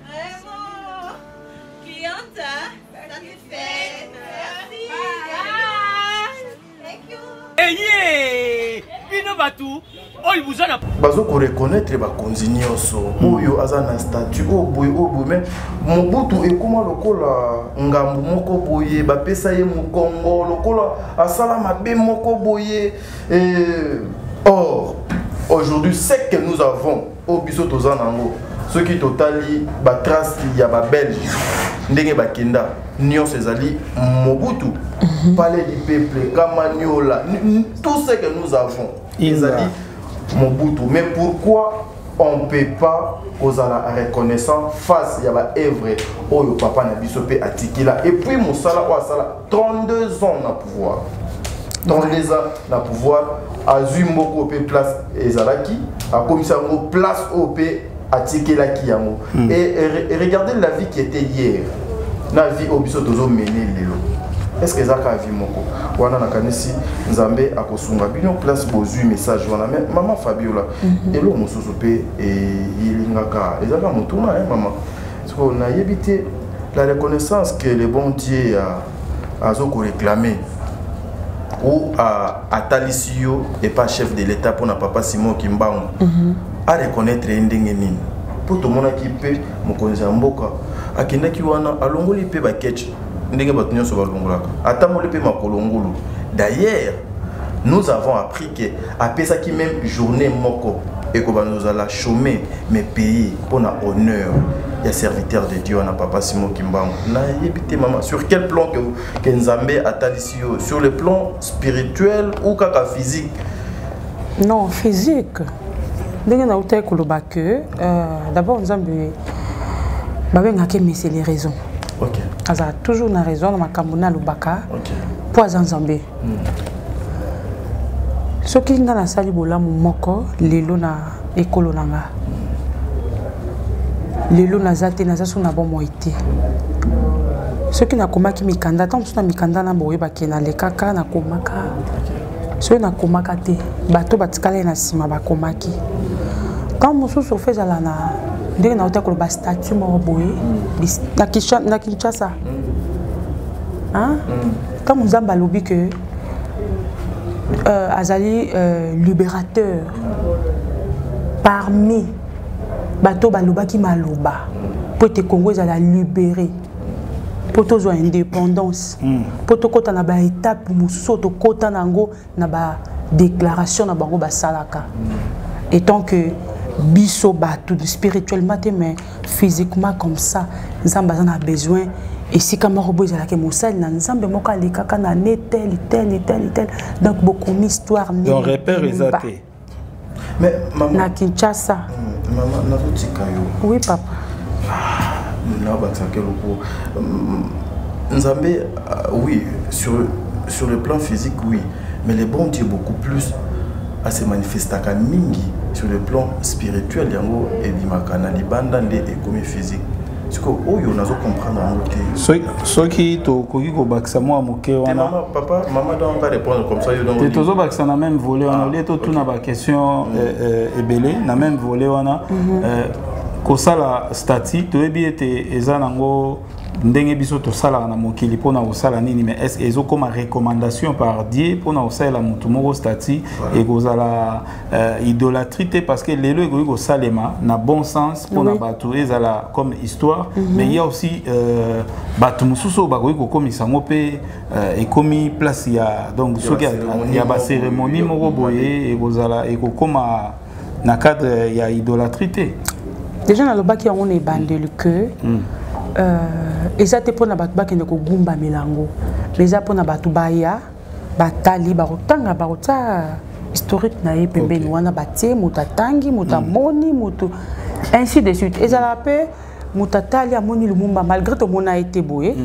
vraiment. Cliente, satisfaite. Merci. Thank you.
Hey, bino batu, oyo buzana.
Bazo ko reconnaître ba konzinyoso. Oyo azana statut oboy mais Mobutu ekoma lokola ngambu moko boye ba pesa ye mu Congo lokola asala mabe moko boye or aujourd'hui c'est que nous avons au biso tozanango ceux qui totali ba trace ya ba belge ndenge bakenda nyonso ezali Mobutu palais du peuple Kamaniola tout ce que nous avons ezali Mobutu mais pourquoi on ne peut pas ozala reconnaissant face ya ba œuvre oyo papa na biso pe atikila et puis mosala o asala 32 ans na pouvoir 32 ans na pouvoir azui moko pe place ezalaki akomisa ngo place o pe atikela ki yango et regardez la vie qui était hier na vie obiso tozo mener lelo est-ce que zaka vie moko wana na kanisi nzambe akosunga bino place bozui message wana mais maman Fabiola elo mosusu pe yilingaka ezaka mutuna maman parce qu'on a évité la reconnaissance que le bon Dieu a zo ko réclamer ou à Talisio et pas chef de l'État pour na papa Simon Kimbangu à reconnaître ndenge nini pour tout le monde qui peut mokonza mboka akenda ki wana alongoli pe ba ketch ndenge batunyo so balongolaka atamoli pe makolongolo d'ailleurs nous avons appris que après ça qui même journée moko et que nous allons chômer mais payer pour un honneur. Il y a serviteur de Dieu, on a papa Simon Kimbango. Maman, sur quel plan que Nzambé a ici? Sur le plan spirituel ou physique?
Non, physique. D'abord, Nzambé, mais c'est les raisons.
Ok.
Il y a toujours une raison dans ma Kamuna Lubaka. Pour Nzambé. Ce qui est dans la salle, moko, lelo na ekolo nanga. Lelo nazate nazasu na bon moité. Ce qui na komaki mikanda, tant que na mikanda na boye bakena le kaka na komaka. Ce na komaka te, bato batikale na sima ba komaki. Quand mosusu fait ala na ndenge na otako ba statut mo boye na Kinshasa. Hein? Quand Nzamba lobi que Azali libérateur parmi bateau baloba qui maloba pour te Congo ils allaient libérer pour te jouer indépendance pour te kota na ba étape muso to kota nango na ba déclaration na bango ba salaka et tant que biso batou spirituellement mais physiquement comme ça Nzamba en a besoin. Et si comme Robo ils allaient moussal na Nzambe moka le kaka na tel donc beaucoup d'histoire
donc repère exacté
mais maman
na Kinshasa
maman na zotikayo
oui papa
na batsakelo pour Nzambe oui sur le plan physique oui mais le bon Dieu beaucoup plus à se manifester à mingi sur le plan spirituel yango et bimakana libanda nde ekomi physique. Ce que oyo nazo comprendre en côté.
Ce qui to koki ko bakisa moi moké wana.
Papa, maman doit pas répondre comme ça yo donc.
Tozo bakisa na même volet on a tout na ba question ebelé na même volet wana ko sala stati to ebi ete ezanango ndenge biso to sala na mokili pona ko sala nini mais est-ce ezo comme recommandation par Dieu pona ko sala mutu moko stati et ko sala idolâtrie parce que lelo ko salema na bon sens pona batu ezala comme histoire mais il y a aussi batu mususu ba ko komisa ngope et komi place ya donc ce qui y a ba cérémonie moko boye et ko sala et ko koma na cadre ya idolâtrie.
Déjà dans le bac on est bandé le que et ça te pour na batu bakende ko gumba milango mais ça pour na batu baya batali barotanga barota historique na ye pembeni wana batie mutatangi mutamoni mutu ainsi de suite et ça l'appelle mutatali amoni lumumba malgré tout mon a été boyé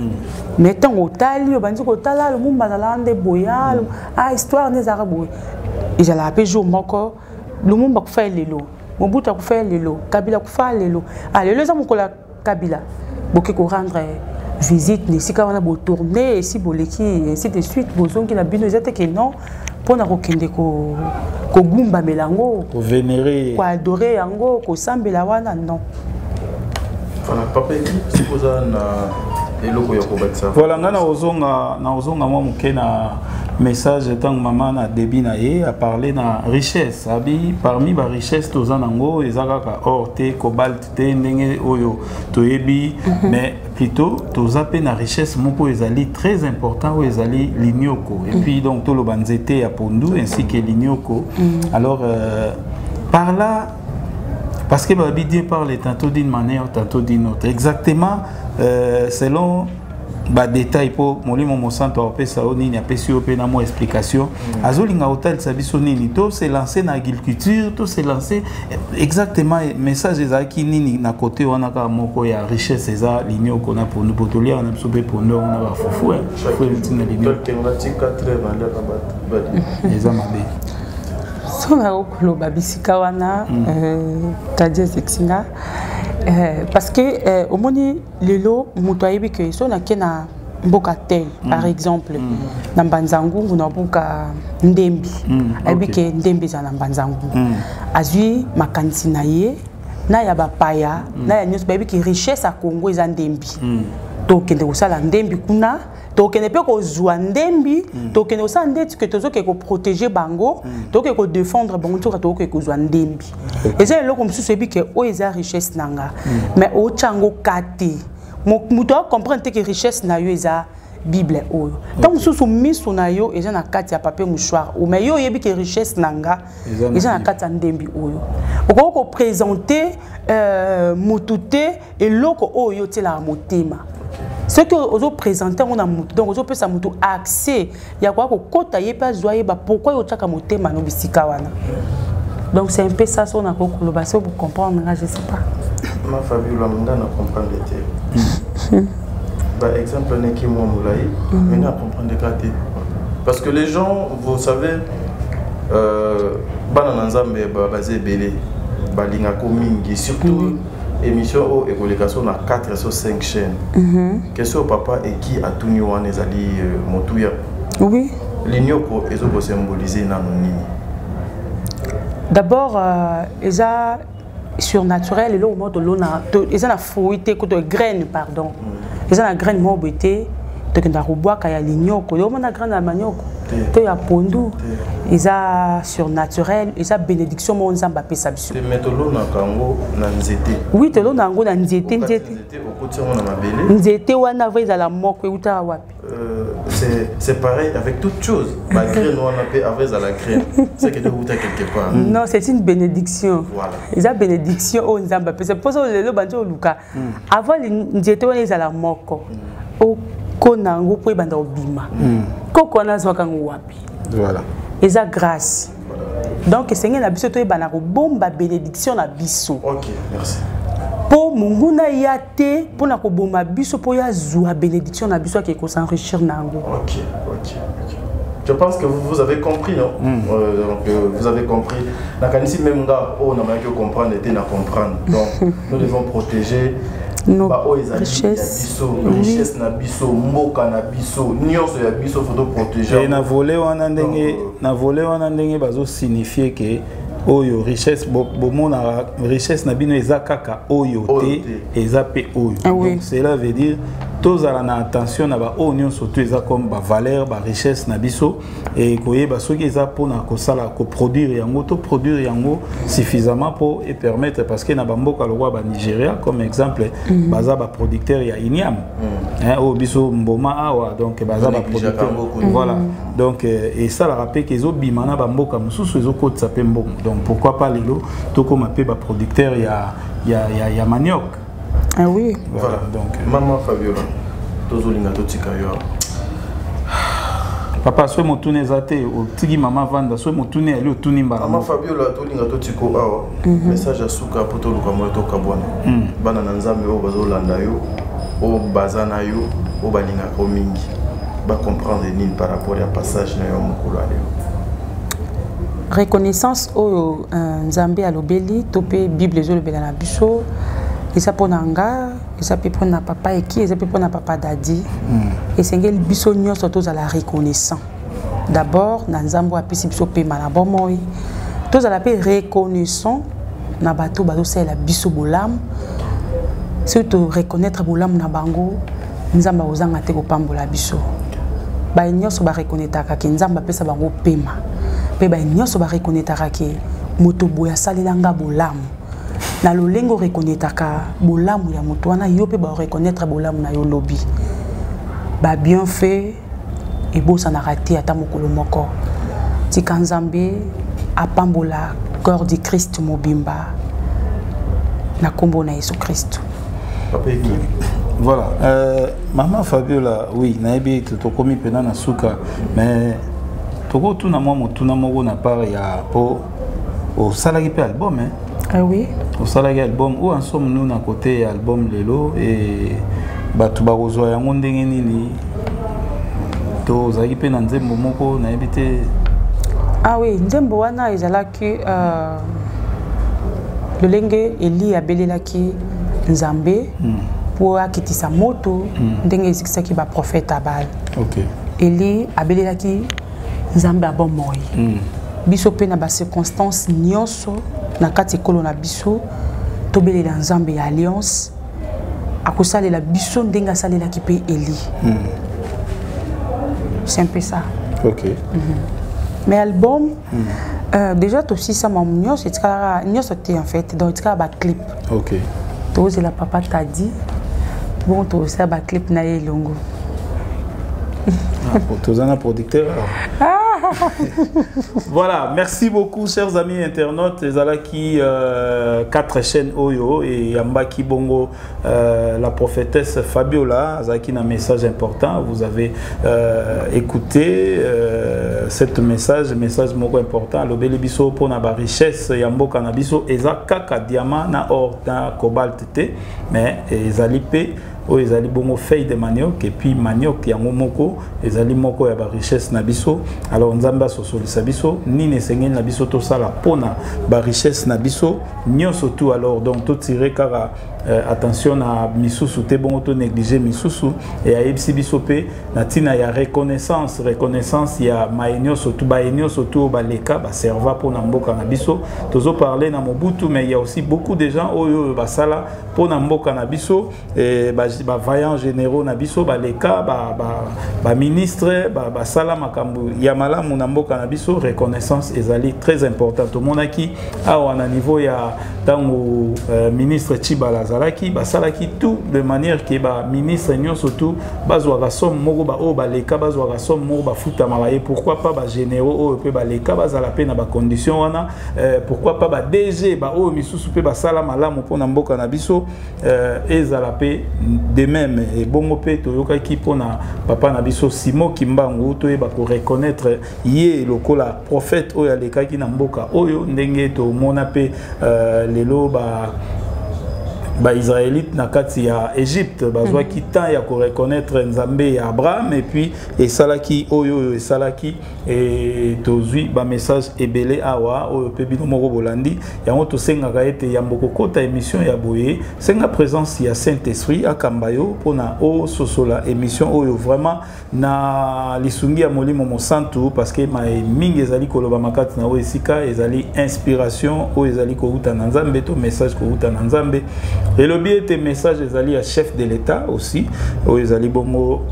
mais tant otali obandi ko tala lumumba zalande boya histoire des arabes et ça l'appelle jour moko lumumba ko faire lelo Mobutu ko faire lelo Kabila ko faire lelo lelo za mokola Kabila boké ko rendre visite ne si ka wana bo tourner si boleki ainsi de suite bozon ki na bino ezate que non pona ko kende ko gumba melango
ko vénérer
ko adorer yango ko sambela wana non
voilà papa si poza na eloko ya ko batsa
voilà ngana ozonga moi moké na message tant maman na débit na ye a parlé na richesse abi parmi ba richesse tozanango ezaka or te cobalt te ndenge oyo toyebi mais plutôt tozape na richesse moko ezali très important ou ezali linioko et puis donc to lo banzete ya pondu ainsi que linioko alors par là parce que Babi Dieu parle tantôt d'une manière tantôt d'une autre exactement selon ba détail pour molimo mosanto opesa onini apesi opena mo explication azolinga hotel sabiso nini to se lancer na agriculture to se lancer exactement message ezaki nini na côté wana ka moko ya richesse eza ligne okona pour nous potolia na biso pe pondo na ba fufu fufu tina ligne
thématique 4 valeur ba
eza mabe
sona okoloba bisika wana tadia sexinga parce que au moni lelo muto ayebi que so na kena mboka tel par exemple na Mbanzangungu na mboka Ndembi ayebi que Ndembi za na Mbanzangungu azui makanisi na ye na ya bapaya na ya nyos bayebi que richesse a Congo eza Ndembi to kende kosala Ndembi kuna to kende pe ko zwa Ndembi to kende kosala ndeti que tozo ke ko protéger bango to ke ko défendre bango to ke ko zwa Ndembi eza eloko mosusu ebi ke o eza richesse nanga mais o chango kati muto comprendre que richesse na yo eza Bible oyo. Tant que miso na yo eza na kati ya papier mouchoir. O mais yo yebi ke richesse nanga eza na kati ya ndembi oyo. Oko présenter mutute et loko oyo tela motema. Ce que vous présentez on a donc vous peut ça mutu accès ya kwa ko kota yepa zoyer ba pourquoi yo tchaka motema no bisika wana. Donc c'est un peu ça son ako koloba ça pour comprendre je sais pas.
Ma Fabiola munda na comprendre té. Par exemple n'est qui moi moulay mais na comprendre que parce que les gens vous savez bana nzambe basé belé balinga ko mingi surtout émission et communication na 4 sur 5 chaînes. Question papa et qui a tout nié wan ezali motuya.
Oui.
L'ignoko ezo symboliser na nini.
D'abord eza surnaturel et là au mode de l'ona eza na fruité que de graines pardon. Eza na graine mobeté to kenda roboa kaya l'ignoko yo mona graine na manioko. To ya pondu eza surnaturel eza bénédiction mon nzamba pesa biso.
Te metolo na kango na nzete.
Oui te lo na ngo na nzete nzete.
Okoti ngo na mabele.
Nzete wana va ezala moko euta wapi.
C'est pareil avec toute chose. La graine wana pe avec la graine. C'est que de outa quelque part.
Non, c'est une bénédiction.
Voilà.
Eza bénédiction au nzamba pesa. Pour ça le banjo luka. Avant nzete wana ezala moko. Kona ngo po banda obima. Koko na zwa kango wapi.
Voilà.
Eza grâce. Donc c'est ngena biso to ebana ko bomba bénédiction na biso.
OK, merci.
Po munguna yate po na ko bomba biso po ya zwa bénédiction na biso ke ko s'enrichir nango.
OK. Je pense que vous avez compris, non? Donc vous avez compris. Na kanisi même nga o na ma que comprendre était na comprendre. Donc nous devons protéger
nos
richesses, richesse na biso, mboka na biso, nyonso ya biso faut protéger.
Et na volé wana ndenge bazo signifier que oyo richesse bomona richesse na bino eza kaka oyo te eza pe oyo. Donc cela veut dire tous à la attention na ba oyo surtout eza comme ba valeur ba richesse na biso et koyeba soki eza pona ko sala ko produire yango to produire yango suffisamment pour et permettre parce que na ba mboka lo ba Nigeria comme exemple baza ba producteur ya inyam au biso mboma awa donc baza ba producteur voilà donc et ça la rappelle que zo bimana ba mboka mususu ezo ko tsape mbongo donc pourquoi pas lelo to comme pe ba producteur ya manioc.
Ah oui.
Voilà. Donc maman Fabiola tozolinga totika yo.
Papa so motune zate o tigi mama vanda so motune ali otuni mbala.
Maman Fabiola tolinga totiko awa. Message asuka poto luka moyo to kabwana. Bana na nzambe o bazolanda yo o bazana yo o balinga ko mingi. Ba comprendre nini par rapport à passage na yo mokolo ali.
Reconnaissance au nzambe alobeli topé Bible ezolobela na biso. Et ça pour Nanga, et ça peut prendre papa et qui, et ça peut prendre papa Dadi. Et c'est que le bisogno surtout à la reconnaissance. D'abord, dans Zambo a pu s'y choper malabomoi. Tous à la paix reconnaissant, na bateau bateau c'est la biso bolam. Surtout reconnaître bolam na bango, nzamba ozanga te ko pambola biso. Ba nyoso ba reconnaître ka nzamba pesa bango pema. Pe ba nyoso ba reconnaître ka moto boya salilanga bolam. Na lolengo reconnaître ka bolamu ya moto wana yo pe ba reconnaître bolamu na yo lobby ba bien fait et bo ça na raté ata mokolo moko tika nzambe apambola corps du Christ mobimba na kombo na Yesu Christ.
Voilà maman Fabiola oui na ebi to komi pena na suka mais toko tuna mo motuna moko na part ya po au salari pe album hein.
Ah oui.
Au salari album où en sommes nous à côté album lelo et batu barozo ya ndenge nini to zaki pe na nzembo moko na ebite.
Ah oui nzembo wana ezalaki lolenge Eli abelelaki nzambe pour akitisa moto ndenge ezikisaki ba prophète abal.
OK.
Eli abelelaki nzambe abomoi. Biso pe na ba circonstances nyonso na kati kolo na biso tobelela nzambe ya alliance akosalela biso ndenga salela ki pe Eli. C'est un peu ça.
OK.
Mais album déjà aussi ça mon mignon c'est en fait donc tu as ba clip.
OK.
Toi c'est la papa t'a dit bon toi ça ba clip na elongo.
Tous un producteur. Voilà, merci beaucoup chers amis internautes. Ezalaki 4 chaînes Oyo et Yambaki Bongo, la prophétesse Fabiola, Azaki un message important. Vous avez écouté cet message moko important. Le Bélibiso pour la richesse Yambo Canabiso Ezaka diamant na or na cobalt té, mais Ezalipe o ezali bongo feuille de manioc et puis manioc yango moko ezali moko ya ba richesse na biso. Alors nzamba sosolisa biso nini sengeni na biso to sala pona ba richesse na biso nyonso tout. Alors donc to tirer kara attention à misusu te bongo to négliger misusu et a ebisi biso pe na tina ya reconnaissance ya maenyo surtout ba enyo surtout ba leka ba serva pona mboka na biso. Tozo parler na Mobutu, mais il y a aussi beaucoup de gens oyo ba sala pona mboka na biso et ba vaillants généraux na biso ba leka ba ministre ba sala makambu ya malamu na mboka na biso. Reconnaissance ezali très important. To monaki awa na niveau ya tango ministre Chibala zalaki basalaki tout de manière que ba ministre nyon surtout bazwa ga somme moko ba o ba leka bazwa ga somme moko ba futa malaye. Pourquoi pas ba généraux o pe ba leka bazala pe na ba condition wana, pourquoi pas ba DG ba o misusu pe ba sala malamu pona mboka na biso ezala pe de même. Et bongo pe toyoka ki pona papa na biso Simo Kimbangu to ba ko reconnaître ye lokola prophète oyo aleka ki na mboka oyo ndenge to mona pe lelo ba israélite na kati ya Égypte bazwa ki temps ya ko reconnaître nzambe ya Abraham et puis et salaki oyo et salaki et tozui ba message ebele awa oyo pe bino moko bolandi yango to senga ka ete ya mboko kota émission ya boye senga présence ya Saint-Esprit akambayo pona o sosola émission oyo vraiment na lisungi ya molimo mosantu parce que ma mingi ezali koloba makati na o esika ezali inspiration o ezali ko uta na nzambe to message ko uta na nzambe. Et le biais de message ezali à chef de l'État aussi o ezali bongo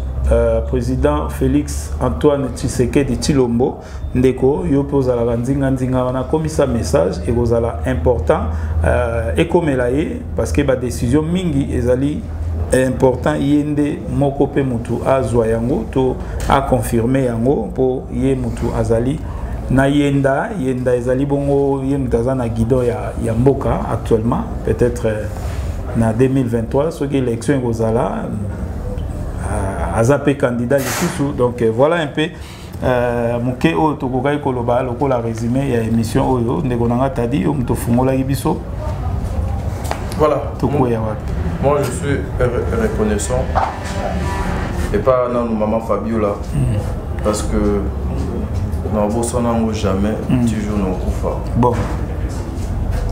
président Félix Antoine Tshisekedi Tshilombo ndeko yo poza la nzinga wana komisa message et kozala important ekomela ye parce que ba décision mingi ezali important yende moko pe mutu azwa yango to a confirmer yango po ye mutu azali na yenda ezali bongo ye mutaza na guidon ya mboka actuellement peut-être na 2023 ce qui élection kozala azapé candidat lisusu. Donc voilà un peu moke oyo tokokai koloba lokola résumé ya émission oyo ndeko nanga tadi o muto fungola biso.
Voilà.
Tokoya wapi.
Moi je suis reconnaissant et pas non maman Fabiola parce que non vous jamais toujours non kufa.
Bon.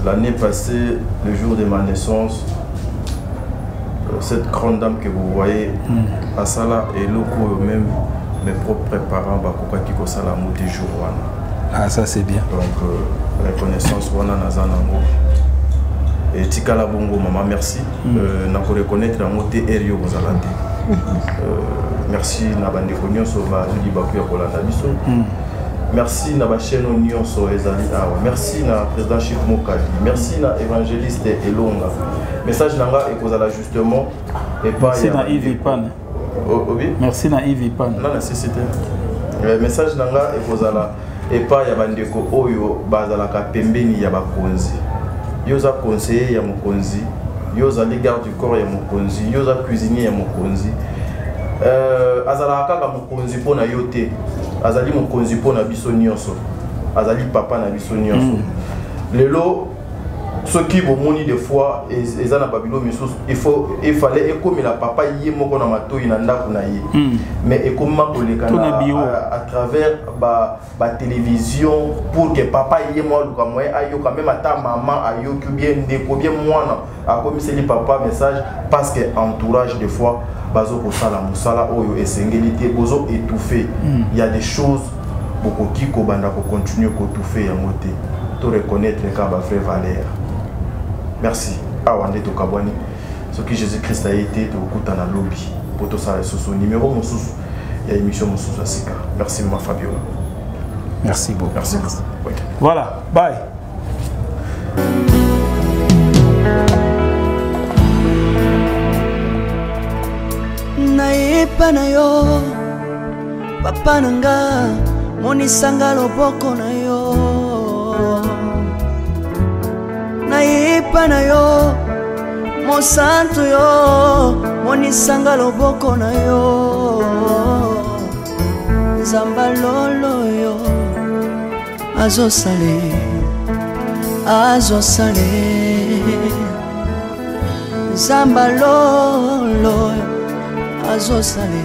L'année passée, le jour de ma naissance, cette grande dame que vous voyez, à Sala et locaux même mes propres parents, Bakoka Kiko Sala Mouti jour.
Ah, ça c'est bien.
Donc, reconnaissance, Wana Nazanango. Et Tikala Bongo, maman, merci. N'a pas reconnaître la montée Erio Bozalante. Merci, Nabande Konyo, Sova, Zuli Bakuya Kolanda Biso. Merci na ba chaîne Nyonso ezali awa. Merci na président Chief Mokadi. Merci na évangéliste Elonga. Message nanga ekozala justement et pas
merci na Yves Pan.
Oui.
Merci na Yves Pan.
Non la société. Message nanga ekozala et pas ya bandeko oyo bazala ka pembeni ya bakonzi. Yoza conseiller ya mokonzi, yoza garde du corps ya mokonzi, yoza cuisinier ya mokonzi. Azala kaka mokonzi pona yote. Azali mokonzi pona biso nyonso. Azali papa na biso nyonso. Lelo ceux qui bomoni des fois ezana babilo misos il fallait écomer la papa yé moko na matoyi na ndako na ye. Mais ekoma koleka à travers ba télévision pour que papa yé mo luka moye ayo quand même ata maman ayo que bien ndeko bien mwana akomiseli papa message parce que entourage des fois bazo ko sala musala oyo esengeli bozo étouffé. Il y a des choses beaucoup qui ko banda ko continuer ko étouffer yango te. To reconnaître ka ba frère Valère. Merci. Awande to kabwani. Ce que Jésus-Christ a été to kutana lobby pour to sala soso numéro mosusu ya émission mosusu asika. Merci ma Fabiola.
Merci beaucoup.
Merci. Oui.
Voilà, bye.
Naepa na yo papa nanga monisanga loboko na yo nayepa na yo mosantu yo monisanga loboko na yo nzamba lolo yo azosale nzamba lolo azosale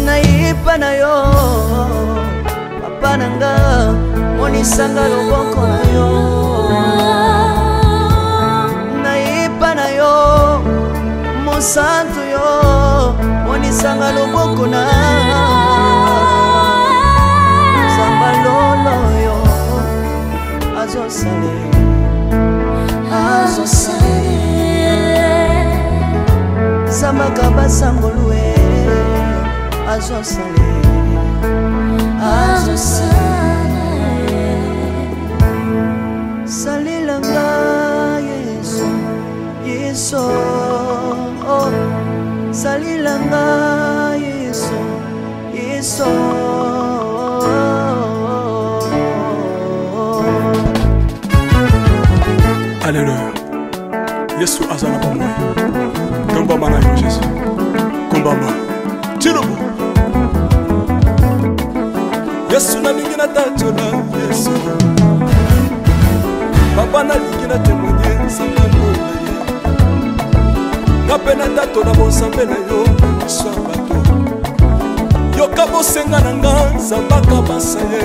nayipa na yo papa nanga monisanga loboko na yo nayipa na yo mosantu yo monisanga loboko na nzamba lolo yo azosale Zamaka sangolwe azosale salilanga Yesu salilanga Yesu
Alléluia. Yesu azana pa moi. Komba mana yo Jésus. Komba ma. Tilobo. Yesu na lingina tatola Yesu. Papa na lingina témoigner sangalo na ye. Ngapena tatola bonsambe na yo so bato. Yoka bosenga nanga zambaka basaye.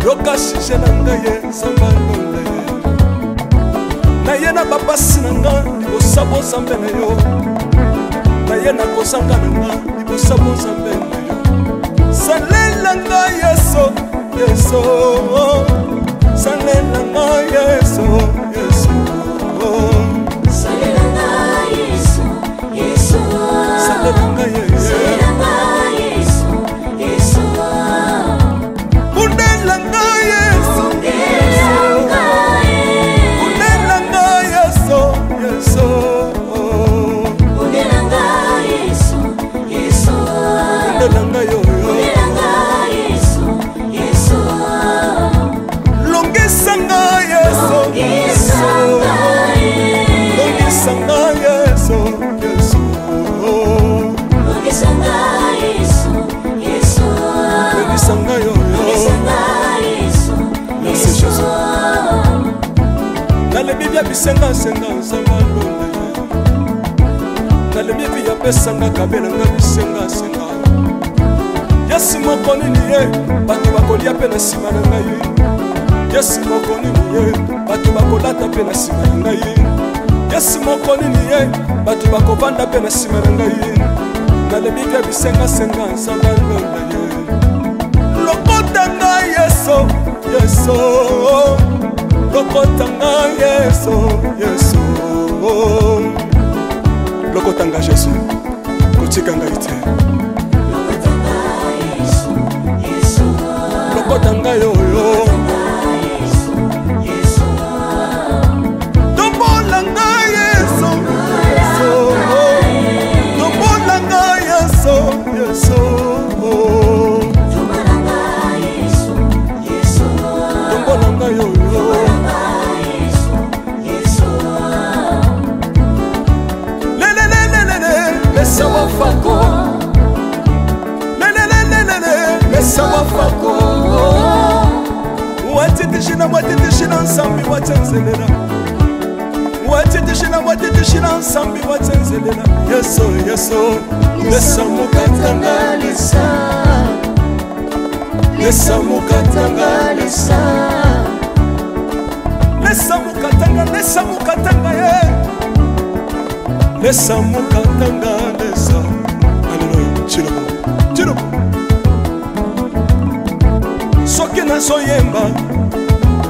Yoka shishe nanga ye sangalo na ye. Na ye na bapasi nanga libosabo zambe na yo. Na ye na kozanga nanga libosabo zambe na yo. Salelanga Yesu salelanga Yesu salelanga Yesu salelanga Yesu bundelanga Yesu bisenga senga nsanga londe na le bibi ya pesanga kabela nga bisenga senga Yesu moko nini ye bato bakolia pe na sima na ngai Yesu moko nini ye bato bakolata pe na sima na ngai Yesu moko nini ye bato bakovanda pe na sima na ngai na le bibi ya bisenga senga nsanga londe lokota ngai Yesu lokotanga Yesu lokotanga Jésus kotikanga ite lokotanga yoyo tombolanga Yesu tombolanga Yesu tombolanga yoyo Mesa wafako Mesa wafako Watitishina nsambi watenzelela Watitishina nsambi watenzelela Yesu Lesa mukatanga Lesa mukatanga ye Lesa mukatanga lesa Alléluia Chilobo Soki na soyemba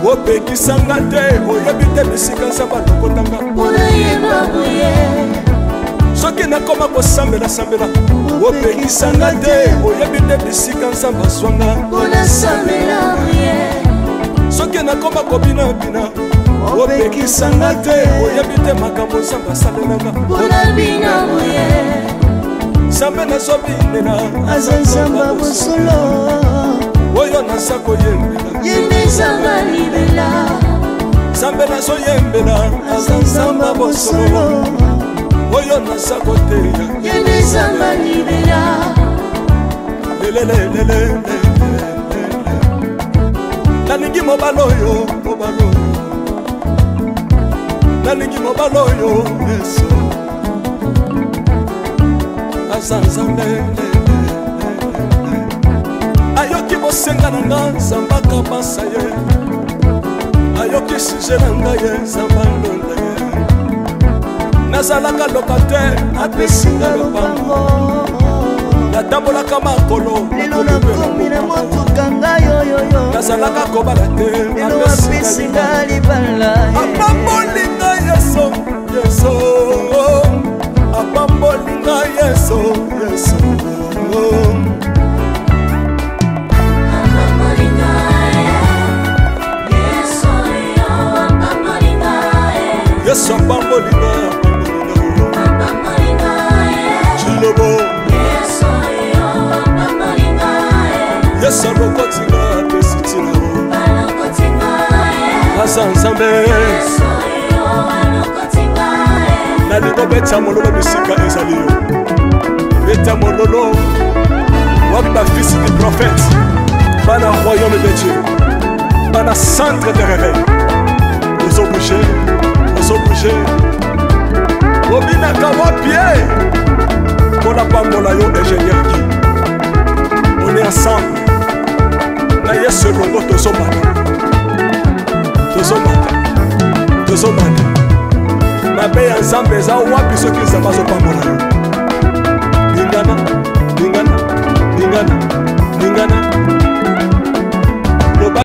Wopekisanga te Oyebi te bisika nzamba lokotanga soki nakoma kosambela sambela opekisanga te oyebi te bisika nzambe azwanga
mpona sambela rien
soki nakoma kobinabina opekisanga te oyebi te makambo nzambe asalelanga
mpona bina rien
nzambe nazobinela
aza nzamba bosolo
oyo naza koyembela
yende nzamba libela
nzambe nazoyembela aza nzamba bosolo oyo naza koteya
yende nzamba libela
nalingi mobala oyo nalingi mobala oyo yesu aza nzambe ayoki bosenga na nga nzambe akabasa ye ayoki suje na ngai ye nzambe alonda ye nazalaka lokatere apesinga lopango natambolaka makolo
lelo nakomi na motuka ngai oyoyo
nazalaka kobala te
lelo apesinga libala
apambolinga yeso yeso apambolinga yeso yeso yesu apambolinga chilobo yesu alokotinga apesitina aza nzambe nalingo beta mololo bisika ezali yo beta mololo wapi bafisi du prophète bana royaume de dieu bana centre de réveil ozobouge obinaka wapie mpona pambola yo ingénieur ki on est ensemble na yesu elongo tozomata mabe ya nzambe eza wapi soki nzambe